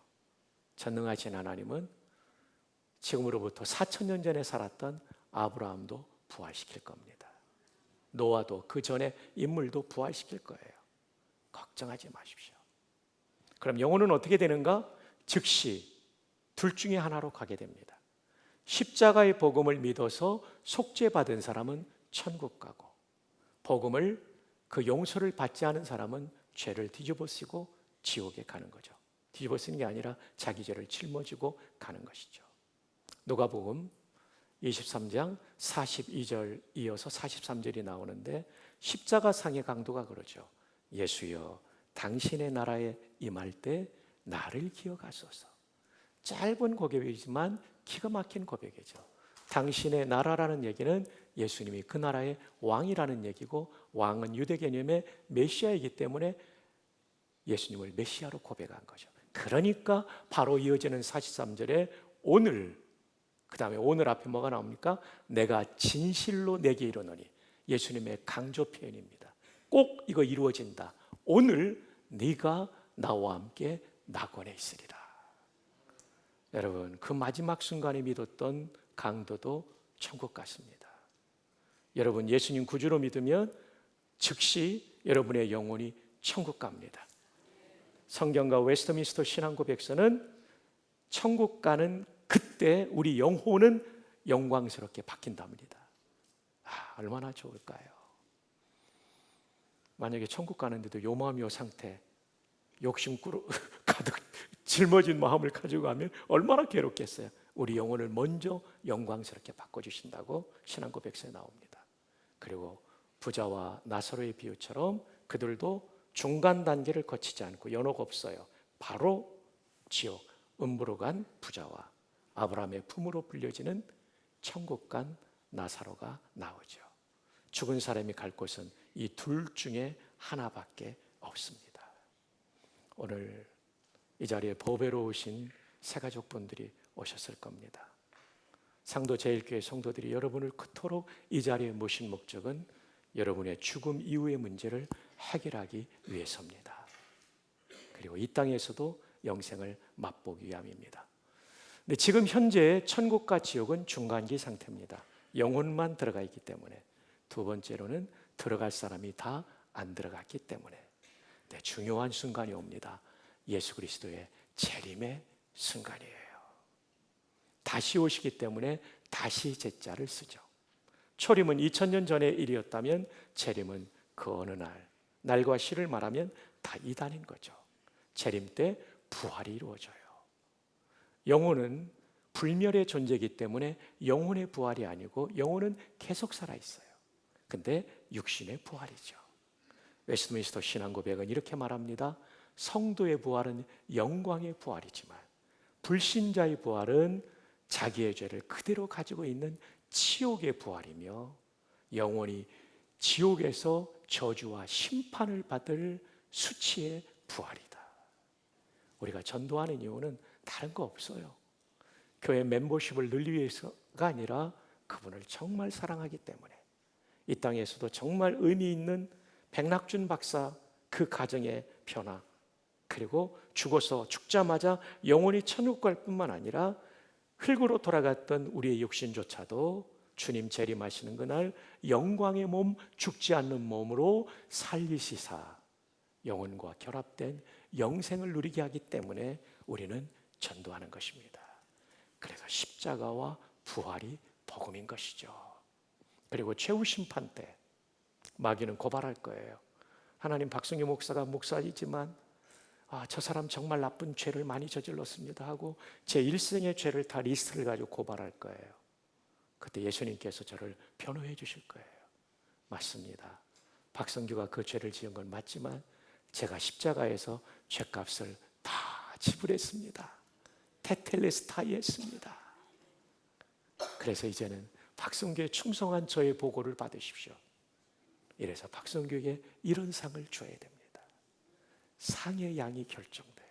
전능하신 하나님은 지금으로부터 4,000년 전에 살았던 아브라함도 부활시킬 겁니다. 노아도 그 전에 인물도 부활시킬 거예요. 걱정하지 마십시오. 그럼 영혼은 어떻게 되는가? 즉시 둘 중에 하나로 가게 됩니다. 십자가의 복음을 믿어서 속죄받은 사람은 천국 가고, 복음을 그 용서를 받지 않은 사람은 죄를 뒤집어쓰고 지옥에 가는 거죠. 뒤집어쓰는 게 아니라 자기 죄를 짊어지고 가는 것이죠. 누가복음 23장 42절 이어서 43절이 나오는데 십자가 상의 강도가 그러죠. 예수여, 당신의 나라에 임할 때 나를 기억하소서. 짧은 고백이지만 기가 막힌 고백이죠. 당신의 나라라는 얘기는 예수님이 그 나라의 왕이라는 얘기고, 왕은 유대 개념의 메시아이기 때문에 예수님을 메시아로 고백한 거죠. 그러니까 바로 이어지는 43절에 오늘, 그 다음에 오늘 앞에 뭐가 나옵니까? 내가 진실로 내게 이르노니. 예수님의 강조 표현입니다. 꼭 이거 이루어진다. 오늘 네가 나와 함께 낙원에 있으리라. 여러분, 그 마지막 순간에 믿었던 강도도 천국 갔습니다. 여러분, 예수님 구주로 믿으면 즉시 여러분의 영혼이 천국 갑니다. 성경과 웨스트민스터 신앙고백서는 천국 가는 그때 우리 영혼은 영광스럽게 바뀐답니다. 얼마나 좋을까요? 만약에 천국 가는데도 요 마음 요 상태, 욕심꾸러 가득 짊어진 마음을 가지고 가면 얼마나 괴롭겠어요. 우리 영혼을 먼저 영광스럽게 바꿔주신다고 신앙고백서에 나옵니다. 그리고 부자와 나사로의 비유처럼 그들도 중간 단계를 거치지 않고 연옥 없어요. 바로 지옥, 음부로 간 부자와 아브라함의 품으로 불려지는 천국 간 나사로가 나오죠. 죽은 사람이 갈 곳은 이 둘 중에 하나밖에 없습니다. 오늘 이 자리에 보배로우신 새가족분들이 오셨을 겁니다. 상도제일교회 성도들이 여러분을 그토록 이 자리에 모신 목적은 여러분의 죽음 이후의 문제를 해결하기 위해서입니다. 그리고 이 땅에서도 영생을 맛보기 위함입니다. 근데 지금 현재 천국과 지옥은 중간기 상태입니다. 영혼만 들어가 있기 때문에. 두 번째로는 들어갈 사람이 다 안 들어갔기 때문에. 중요한 순간이 옵니다. 예수 그리스도의 재림의 순간이에요. 다시 오시기 때문에 다시 제자를 쓰죠. 초림은 2000년 전의 일이었다면 재림은 그 어느 날과 시를 말하면 다 이단인 거죠. 재림 때 부활이 이루어져요. 영혼은 불멸의 존재이기 때문에 영혼의 부활이 아니고 영혼은 계속 살아있어요. 근데 육신의 부활이죠. 웨스트민스터 신앙고백은 이렇게 말합니다. 성도의 부활은 영광의 부활이지만 불신자의 부활은 자기의 죄를 그대로 가지고 있는 치욕의 부활이며 영원히 지옥에서 저주와 심판을 받을 수치의 부활이다. 우리가 전도하는 이유는 다른 거 없어요. 교회 멤버십을 늘리기 위해서가 아니라 그분을 정말 사랑하기 때문에 이 땅에서도 정말 의미 있는 백낙준 박사 그 가정의 변화, 그리고 죽어서 죽자마자 영원히 천국 갈 뿐만 아니라 흙으로 돌아갔던 우리의 육신조차도 주님 재림하시는 그날 영광의 몸, 죽지 않는 몸으로 살리시사 영혼과 결합된 영생을 누리게 하기 때문에 우리는 전도하는 것입니다. 그래서 십자가와 부활이 복음인 것이죠. 그리고 최후 심판 때 마귀는 고발할 거예요. 하나님, 박성규 목사가 목사이지만 저 사람 정말 나쁜 죄를 많이 저질렀습니다 하고 제 일생의 죄를 다 리스트를 가지고 고발할 거예요. 그때 예수님께서 저를 변호해 주실 거예요. 맞습니다. 박성규가 그 죄를 지은 건 맞지만 제가 십자가에서 죄값을 다 지불했습니다. 테텔레스타이 했습니다. 그래서 이제는 박성규의 충성한 저의 보고를 받으십시오. 이래서 박성규에게 이런 상을 줘야 됩니다. 상의 양이 결정돼요.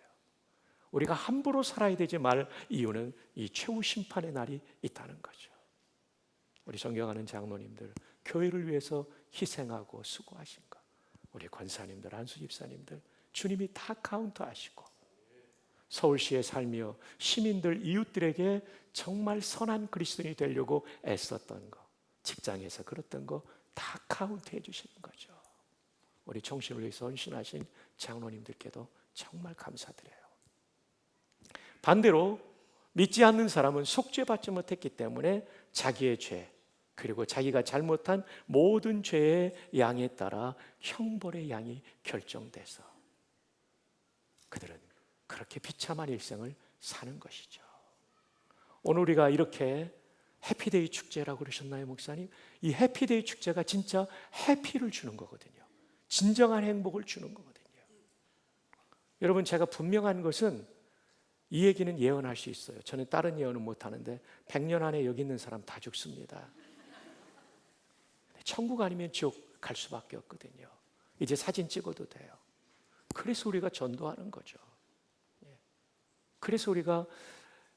우리가 함부로 살아야 되지 말 이유는 이 최후 심판의 날이 있다는 거죠. 우리 존경하는 장로님들, 교회를 위해서 희생하고 수고하신 것, 우리 권사님들, 안수 집사님들, 주님이 다 카운트하시고 서울시에 살며 시민들, 이웃들에게 정말 선한 그리스도인이 되려고 애썼던 거, 직장에서 그랬던 거 다 카운트해 주시는 거죠. 우리 정신을 위해서 헌신하신 장로님들께도 정말 감사드려요. 반대로 믿지 않는 사람은 속죄받지 못했기 때문에 자기의 죄, 그리고 자기가 잘못한 모든 죄의 양에 따라 형벌의 양이 결정돼서 그들은 그렇게 비참한 일생을 사는 것이죠. 오늘 우리가 이렇게 해피데이 축제라고 그러셨나요, 목사님? 이 해피데이 축제가 진짜 해피를 주는 거거든요. 진정한 행복을 주는 거거든요. 여러분, 제가 분명한 것은 이 얘기는 예언할 수 있어요. 저는 다른 예언은 못하는데 100년 안에 여기 있는 사람 다 죽습니다. 천국 아니면 지옥 갈 수밖에 없거든요. 이제 사진 찍어도 돼요. 그래서 우리가 전도하는 거죠. 그래서 우리가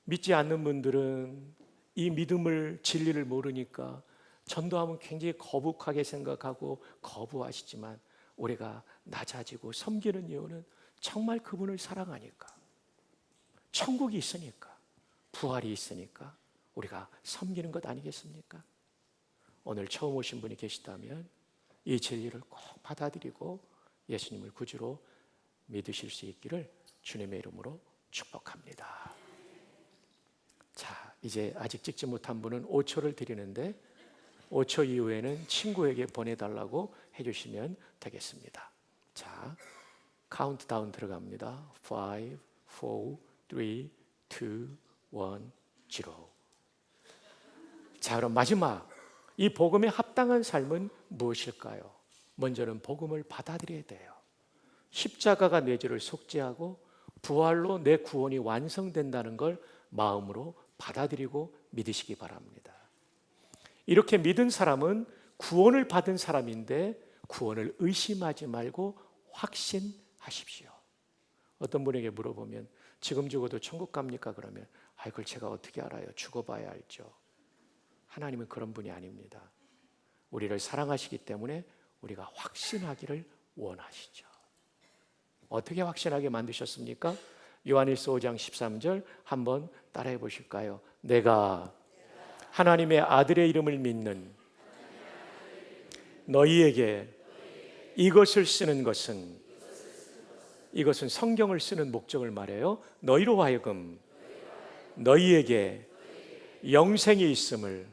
믿지 않는 분들은 이 믿음을, 진리를 모르니까 전도하면 굉장히 거북하게 생각하고 거부하시지만, 우리가 낮아지고 섬기는 이유는 정말 그분을 사랑하니까, 천국이 있으니까, 부활이 있으니까 우리가 섬기는 것 아니겠습니까? 오늘 처음 오신 분이 계시다면 이 진리를 꼭 받아들이고 예수님을 구주로 믿으실 수 있기를 주님의 이름으로 축복합니다. 자, 이제 아직 찍지 못한 분은 5초를 드리는데 5초 이후에는 친구에게 보내달라고 해주시면 되겠습니다. 자, 카운트다운 들어갑니다. 5, 4, 3, 2, 1, 0. 자, 그럼 마지막, 이 복음에 합당한 삶은 무엇일까요? 먼저는 복음을 받아들여야 돼요. 십자가가 내 죄를 속죄하고 부활로 내 구원이 완성된다는 걸 마음으로 받아들이고 믿으시기 바랍니다. 이렇게 믿은 사람은 구원을 받은 사람인데 구원을 의심하지 말고 확신하십시오. 어떤 분에게 물어보면 지금 죽어도 천국 갑니까? 그러면 그걸 제가 어떻게 알아요? 죽어봐야 알죠. 하나님은 그런 분이 아닙니다. 우리를 사랑하시기 때문에 우리가 확신하기를 원하시죠. 어떻게 확신하게 만드셨습니까? 요한일서 5장 13절 한번 따라해 보실까요? 내가 하나님의 아들의 이름을 믿는 너희에게 이것을 쓰는 것은, 이것은 성경을 쓰는 목적을 말해요. 너희로 하여금 너희에게 영생이 있음을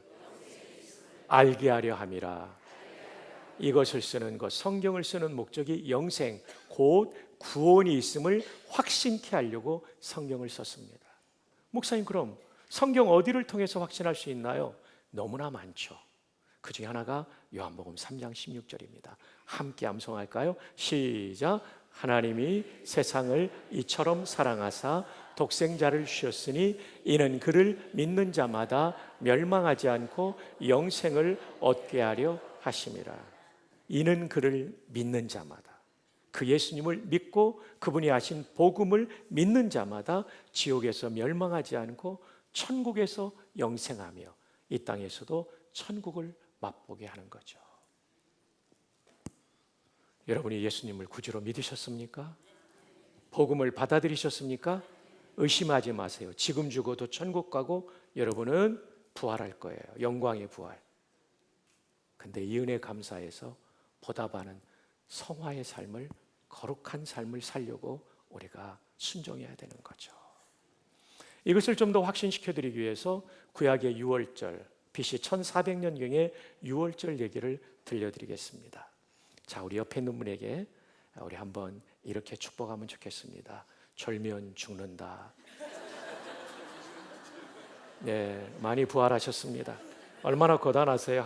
알게 하려 함이라. 이것을 쓰는 것, 성경을 쓰는 목적이 영생, 곧 구원이 있음을 확신케 하려고 성경을 썼습니다. 목사님, 그럼 성경 어디를 통해서 확신할 수 있나요? 너무나 많죠. 그 중에 하나가 요한복음 3장 16절입니다. 함께 암송할까요? 시작. 하나님이 세상을 이처럼 사랑하사 독생자를 주셨으니 이는 그를 믿는 자마다 멸망하지 않고 영생을 얻게 하려 하심이라. 이는 그를 믿는 자마다, 그 예수님을 믿고 그분이 하신 복음을 믿는 자마다 지옥에서 멸망하지 않고 천국에서 영생하며 이 땅에서도 천국을 맛보게 하는 거죠. 여러분이 예수님을 구주로 믿으셨습니까? 복음을 받아들이셨습니까? 의심하지 마세요. 지금 죽어도 천국 가고 여러분은 부활할 거예요. 영광의 부활. 근데 이 은혜 감사해서 보답하는 성화의 삶을, 거룩한 삶을 살려고 우리가 순종해야 되는 거죠. 이것을 좀 더 확신시켜 드리기 위해서 구약의 유월절, BC 1400년경의 유월절 얘기를 들려드리겠습니다. 자, 우리 옆에 있는 분에게 우리 한번 이렇게 축복하면 좋겠습니다. 졸면 죽는다. 네, 많이 부활하셨습니다. 얼마나 고단하세요.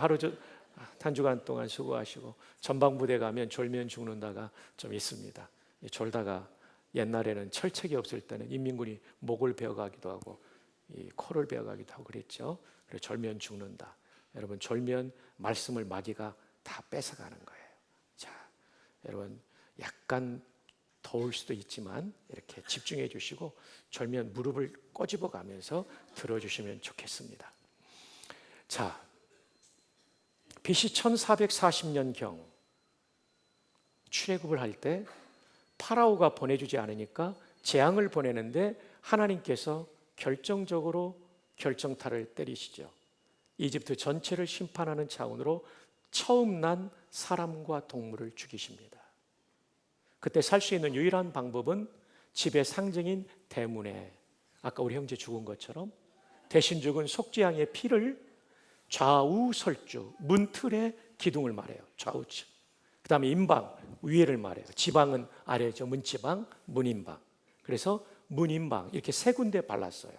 한 주간 동안 수고하시고 전방부대 가면 졸면 죽는다가 좀 있습니다. 졸다가 옛날에는 철책이 없을 때는 인민군이 목을 베어가기도 하고 이 코를 베어가기도 하고 그랬죠. 그래서 졸면 죽는다. 여러분, 졸면 말씀을 마귀가 다 뺏어가는 거예요. 자, 여러분, 약간 더울 수도 있지만 이렇게 집중해 주시고 졸면 무릎을 꼬집어 가면서 들어주시면 좋겠습니다. 자, BC 1440년경 출애굽을 할 때 파라오가 보내주지 않으니까 재앙을 보내는데 하나님께서 결정적으로 결정타를 때리시죠. 이집트 전체를 심판하는 차원으로 처음 난 사람과 동물을 죽이십니다. 그때 살 수 있는 유일한 방법은 집의 상징인 대문에, 아까 우리 형제 죽은 것처럼 대신 죽은 속죄양의 피를 좌우 설주, 문틀의 기둥을 말해요. 좌우측. 그 다음에 임방, 위에를 말해요. 지방은 아래죠. 문지방, 문임방. 그래서 문임방 이렇게 세 군데 발랐어요.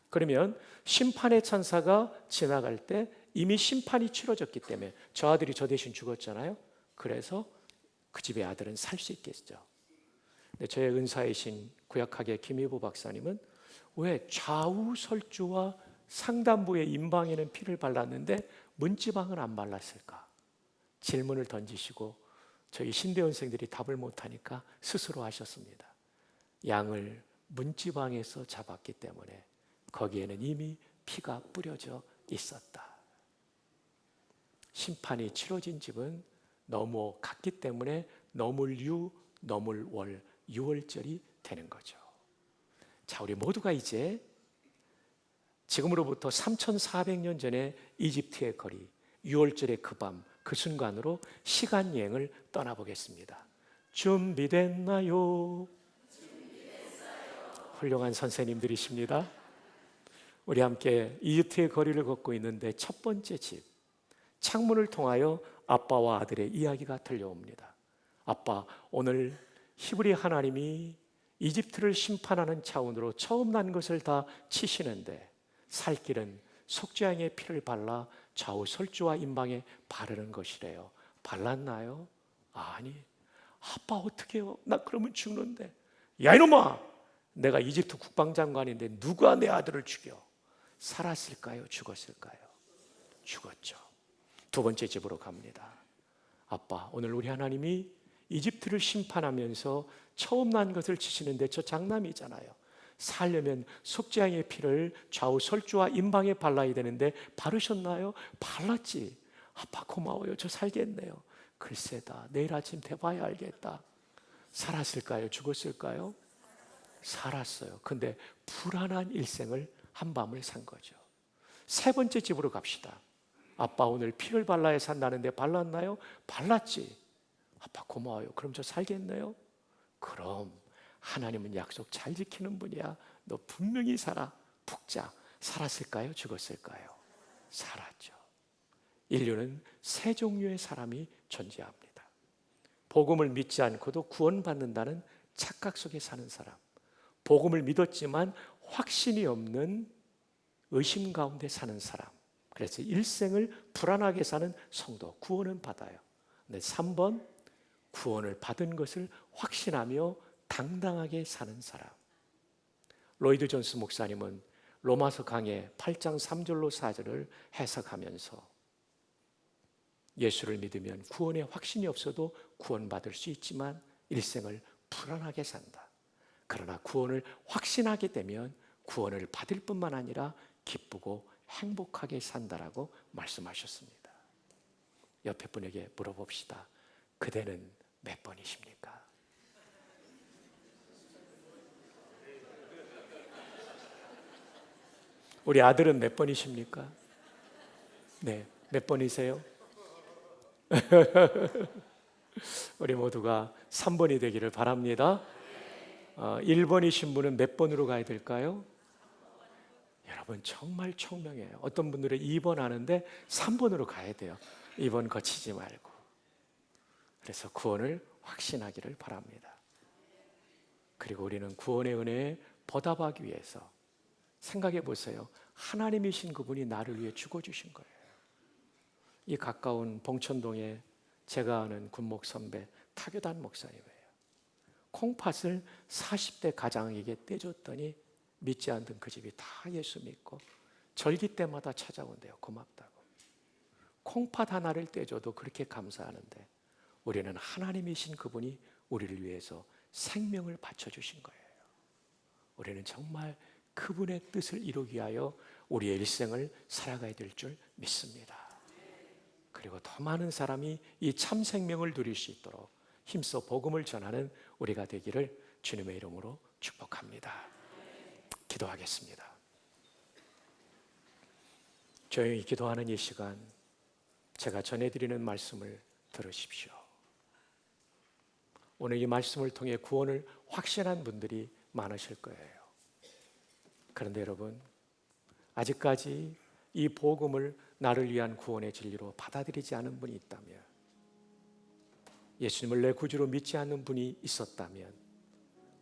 그러면 심판의 천사가 지나갈 때 이미 심판이 치러졌기 때문에 저 아들이 저 대신 죽었잖아요. 그래서 그 집의 아들은 살 수 있겠죠. 근데 저의 은사이신 구약학의 김희보 박사님은 왜 좌우 설주와 상단부의 임방에는 피를 발랐는데 문지방은 안 발랐을까? 질문을 던지시고 저희 신대원생들이 답을 못하니까 스스로 하셨습니다. 양을 문지방에서 잡았기 때문에 거기에는 이미 피가 뿌려져 있었다. 심판이 치러진 집은 넘어갔기 때문에 너물유, 너물월, 유월절이 되는 거죠. 자, 우리 모두가 이제 지금으로부터 3,400년 전에 이집트의 거리, 유월절의 그 밤, 그 순간으로 시간여행을 떠나보겠습니다. 준비됐나요? 훌륭한 선생님들이십니다. 우리 함께 이집트의 거리를 걷고 있는데 첫 번째 집, 창문을 통하여 아빠와 아들의 이야기가 들려옵니다. 아빠, 오늘 히브리 하나님이 이집트를 심판하는 차원으로 처음 난 것을 다 치시는데 살 길은 속죄양의 피를 발라 좌우 설주와 임방에 바르는 것이래요. 발랐나요? 아니. 아빠 어떡해요? 나 그러면 죽는데. 야 이놈아! 내가 이집트 국방장관인데 누가 내 아들을 죽여? 살았을까요? 죽었을까요? 죽었죠. 두 번째 집으로 갑니다. 아빠, 오늘 우리 하나님이 이집트를 심판하면서 처음 난 것을 치시는데 저 장남이잖아요. 살려면 속죄양의 피를 좌우 설주와 임방에 발라야 되는데 바르셨나요? 발랐지. 아빠 고마워요. 저 살겠네요. 글쎄다. 내일 아침 돼봐야 알겠다. 살았을까요? 죽었을까요? 살았어요. 근데 불안한 일생을 한밤을 산 거죠. 세 번째 집으로 갑시다. 아빠 오늘 피를 발라야 산다는데 발랐나요? 발랐지. 아빠 고마워요. 그럼 저 살겠네요? 그럼 하나님은 약속 잘 지키는 분이야. 너 분명히 살아. 푹 자. 살았을까요? 죽었을까요? 살았죠. 인류는 세 종류의 사람이 존재합니다. 복음을 믿지 않고도 구원받는다는 착각 속에 사는 사람, 복음을 믿었지만 확신이 없는 의심 가운데 사는 사람, 그래서 일생을 불안하게 사는 성도, 구원은 받아요. 근데 3번, 구원을 받은 것을 확신하며 당당하게 사는 사람. 로이드 존스 목사님은 로마서 강해 8장 3절로 4절을 해석하면서 예수를 믿으면 구원의 확신이 없어도 구원받을 수 있지만 일생을 불안하게 산다. 그러나 구원을 확신하게 되면 구원을 받을 뿐만 아니라 기쁘고 행복하게 산다라고 말씀하셨습니다. 옆에 분에게 물어봅시다. 그대는 몇 번이십니까? 우리 아들은 몇 번이십니까? 네, 몇 번이세요? 우리 모두가 3번이 되기를 바랍니다. 1번이신 분은 몇 번으로 가야 될까요? 여러분 정말 총명해요. 어떤 분들은 2번 하는데 3번으로 가야 돼요. 2번 거치지 말고. 그래서 구원을 확신하기를 바랍니다. 그리고 우리는 구원의 은혜에 보답하기 위해서 생각해 보세요. 하나님이신 그분이 나를 위해 죽어주신 거예요. 이 가까운 봉천동에 제가 아는 군목 선배 타교단 목사님이에요. 콩팥을 40대 가장에게 떼줬더니 믿지 않던 그 집이 다 예수 믿고 절기 때마다 찾아온대요. 고맙다고. 콩팥 하나를 떼줘도 그렇게 감사하는데 우리는 하나님이신 그분이 우리를 위해서 생명을 바쳐주신 거예요. 우리는 정말 그분의 뜻을 이루기 위하여 우리의 일생을 살아가야 될 줄 믿습니다. 그리고 더 많은 사람이 이 참 생명을 누릴 수 있도록 힘써 복음을 전하는 우리가 되기를 주님의 이름으로 축복합니다. 기도하겠습니다. 조용히 기도하는 이 시간 제가 전해드리는 말씀을 들으십시오. 오늘 이 말씀을 통해 구원을 확신한 분들이 많으실 거예요. 그런데 여러분, 아직까지 이 복음을 나를 위한 구원의 진리로 받아들이지 않은 분이 있다면, 예수님을 내 구주로 믿지 않는 분이 있었다면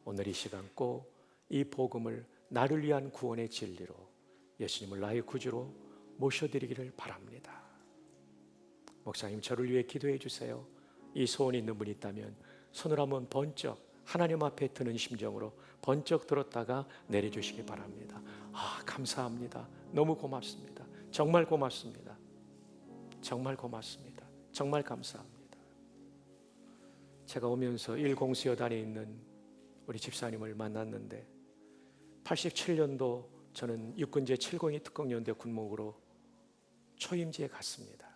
오늘 이 시간 꼭 이 복음을 나를 위한 구원의 진리로 예수님을 나의 구주로 모셔드리기를 바랍니다. 목사님, 저를 위해 기도해 주세요. 이 소원이 있는 분이 있다면 손을 한번 번쩍 하나님 앞에 드는 심정으로 번쩍 들었다가 내려주시기 바랍니다. 감사합니다. 너무 고맙습니다. 정말 고맙습니다. 정말 고맙습니다. 정말 감사합니다. 제가 오면서 일공수여단에 있는 우리 집사님을 만났는데 87년도 저는 육군제 702 특공연대 군목으로 초임지에 갔습니다.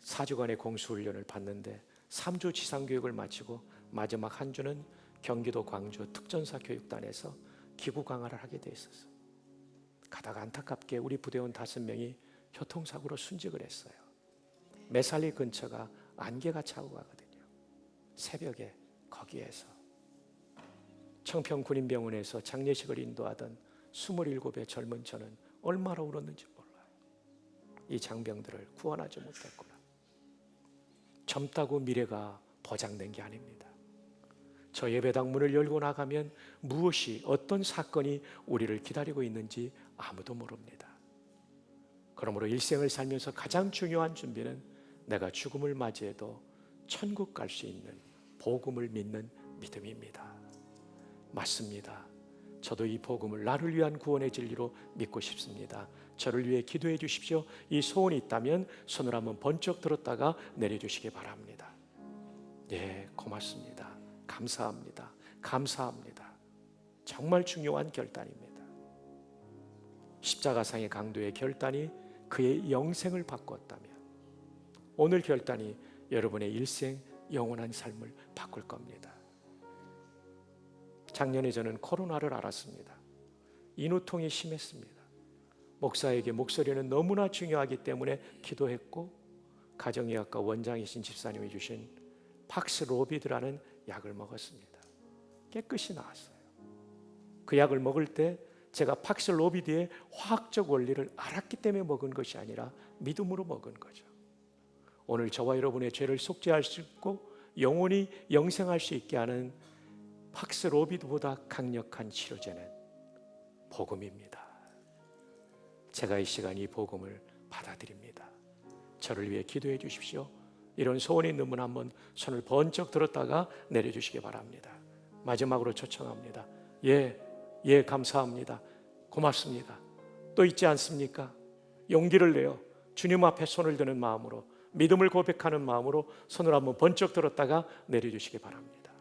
4주간의 공수훈련을 받는데 3주 지상교육을 마치고 마지막 한 주는 경기도 광주 특전사 교육단에서 기구 강화를 하게 돼 있었어요. 가다가 안타깝게 우리 부대원 5명이 교통사고로 순직을 했어요. 매살리 근처가 안개가 차고 가거든요. 새벽에 거기에서 청평군인병원에서 장례식을 인도하던 27의 젊은 저는 얼마나 울었는지 몰라요. 이 장병들을 구원하지 못했구나. 젊다고 미래가 보장된 게 아닙니다. 저 예배당 문을 열고 나가면 무엇이 어떤 사건이 우리를 기다리고 있는지 아무도 모릅니다. 그러므로 일생을 살면서 가장 중요한 준비는 내가 죽음을 맞이해도 천국 갈 수 있는 복음을 믿는 믿음입니다. 맞습니다. 저도 이 복음을 나를 위한 구원의 진리로 믿고 싶습니다. 저를 위해 기도해 주십시오. 이 소원이 있다면 손을 한번 번쩍 들었다가 내려주시기 바랍니다. 예, 고맙습니다. 감사합니다. 감사합니다. 정말 중요한 결단입니다. 십자가상의 강도의 결단이 그의 영생을 바꿨다면 오늘 결단이 여러분의 일생 영원한 삶을 바꿀 겁니다. 작년에 저는 코로나를 알았습니다. 인후통이 심했습니다. 목사에게 목소리는 너무나 중요하기 때문에 기도했고 가정의학과 원장이신 집사님이 주신 팍스로비드라는 약을 먹었습니다. 깨끗이 나았어요. 그 약을 먹을 때 제가 팍스로비드의 화학적 원리를 알았기 때문에 먹은 것이 아니라 믿음으로 먹은 거죠. 오늘 저와 여러분의 죄를 속죄할 수 있고 영원히 영생할 수 있게 하는 팍스로비드보다 강력한 치료제는 복음입니다. 제가 이 시간 이 복음을 받아들입니다. 저를 위해 기도해 주십시오. 이런 소원이 있는 분 한번 손을 번쩍 들었다가 내려주시기 바랍니다. 마지막으로 초청합니다. 예, 감사합니다. 고맙습니다. 또 있지 않습니까? 용기를 내어 주님 앞에 손을 드는 마음으로 믿음을 고백하는 마음으로 손을 한번 번쩍 들었다가 내려주시기 바랍니다.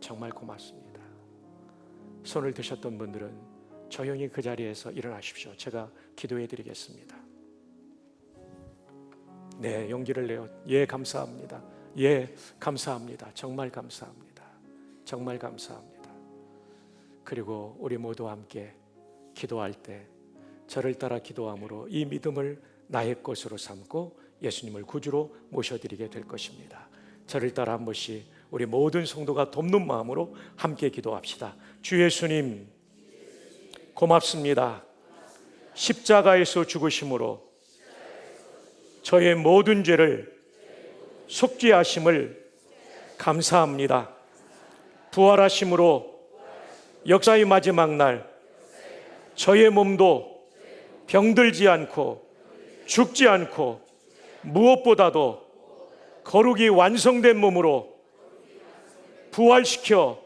정말 고맙습니다. 손을 드셨던 분들은 조용히 그 자리에서 일어나십시오. 제가 기도해 드리겠습니다. 네, 용기를 내어 예, 감사합니다. 예, 감사합니다. 정말 감사합니다. 정말 감사합니다. 그리고 우리 모두 함께 기도할 때 저를 따라 기도함으로 이 믿음을 나의 것으로 삼고 예수님을 구주로 모셔드리게 될 것입니다. 저를 따라 한 번씩 우리 모든 성도가 돕는 마음으로 함께 기도합시다. 주 예수님 고맙습니다. 십자가에서 죽으심으로 저의 모든 죄를 속죄하심을 감사합니다. 부활하심으로 역사의 마지막 날 저의 몸도 병들지 않고 죽지 않고 무엇보다도 거룩이 완성된 몸으로 부활시켜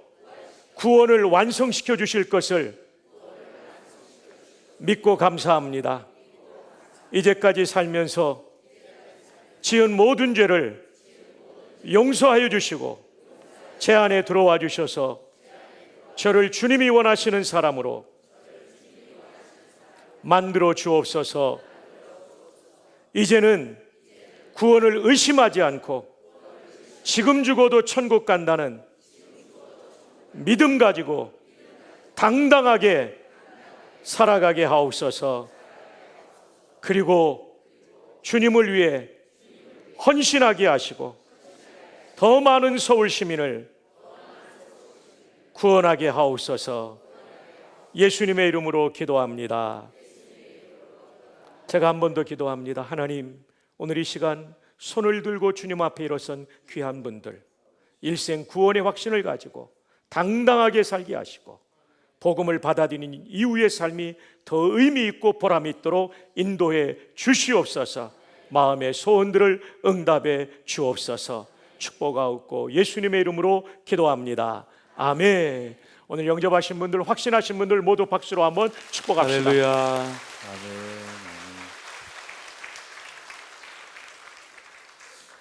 구원을 완성시켜 주실 것을 믿고 감사합니다. 이제까지 살면서 지은 모든 죄를 용서하여 주시고 제 안에 들어와 주셔서 저를 주님이 원하시는 사람으로 만들어 주옵소서. 이제는 구원을 의심하지 않고 지금 죽어도 천국 간다는 믿음 가지고 당당하게 살아가게 하옵소서. 그리고 주님을 위해 헌신하게 하시고 더 많은 서울 시민을 구원하게 하옵소서. 예수님의 이름으로 기도합니다. 제가 한 번 더 기도합니다. 하나님, 오늘 이 시간 손을 들고 주님 앞에 일어선 귀한 분들, 일생 구원의 확신을 가지고 당당하게 살게 하시고 복음을 받아들이는 이후의 삶이 더 의미 있고 보람 있도록 인도해 주시옵소서. 마음의 소원들을 응답해 주옵소서. 축복하옵고 예수님의 이름으로 기도합니다. 아멘. 오늘 영접하신 분들, 확신하신 분들 모두 박수로 한번 축복합시다. 할렐루야. 아멘.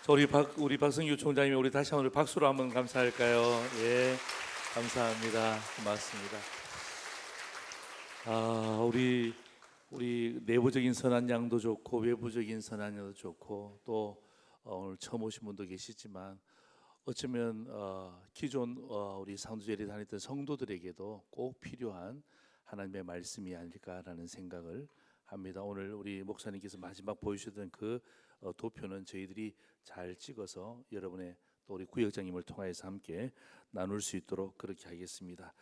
자, 우리 박성규 총장님 우리 다시 한번 박수로 한번 감사할까요? 예, 감사합니다. 고맙습니다. 우리 내부적인 선한 양도 좋고 외부적인 선한 양도 좋고 또 오늘 처음 오신 분도 계시지만 어쩌면 기존 우리 상도제일에 다녔던 성도들에게도 꼭 필요한 하나님의 말씀이 아닐까라는 생각을 합니다. 오늘 우리 목사님께서 마지막 보여주셨던 그 도표는 저희들이 잘 찍어서 여러분의 또 우리 구역장님을 통해서 함께 나눌 수 있도록 그렇게 하겠습니다.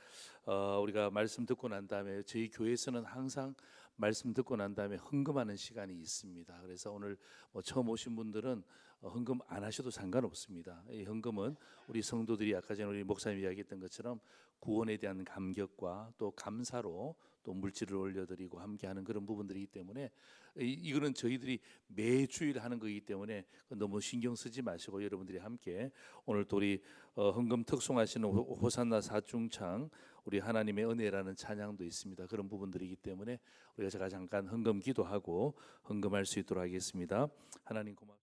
우리가 말씀 듣고 난 다음에 저희 교회에서는 항상 말씀 듣고 난 다음에 헌금하는 시간이 있습니다. 그래서 오늘 처음 오신 분들은 헌금 안 하셔도 상관없습니다. 이 헌금은 우리 성도들이 아까 전에 우리 목사님이 이야기했던 것처럼 구원에 대한 감격과 또 감사로 또 물질을 올려드리고 함께하는 그런 부분들이기 때문에 이거는 저희들이 매주일 하는 거기 때문에 너무 신경 쓰지 마시고 여러분들이 함께 오늘 또 우리 헌금 특송하시는 호산나 사중창 우리 하나님의 은혜라는 찬양도 있습니다. 그런 부분들이기 때문에 우리가 제가 잠깐 헌금 기도하고 헌금할 수 있도록 하겠습니다. 하나님 고맙습니다.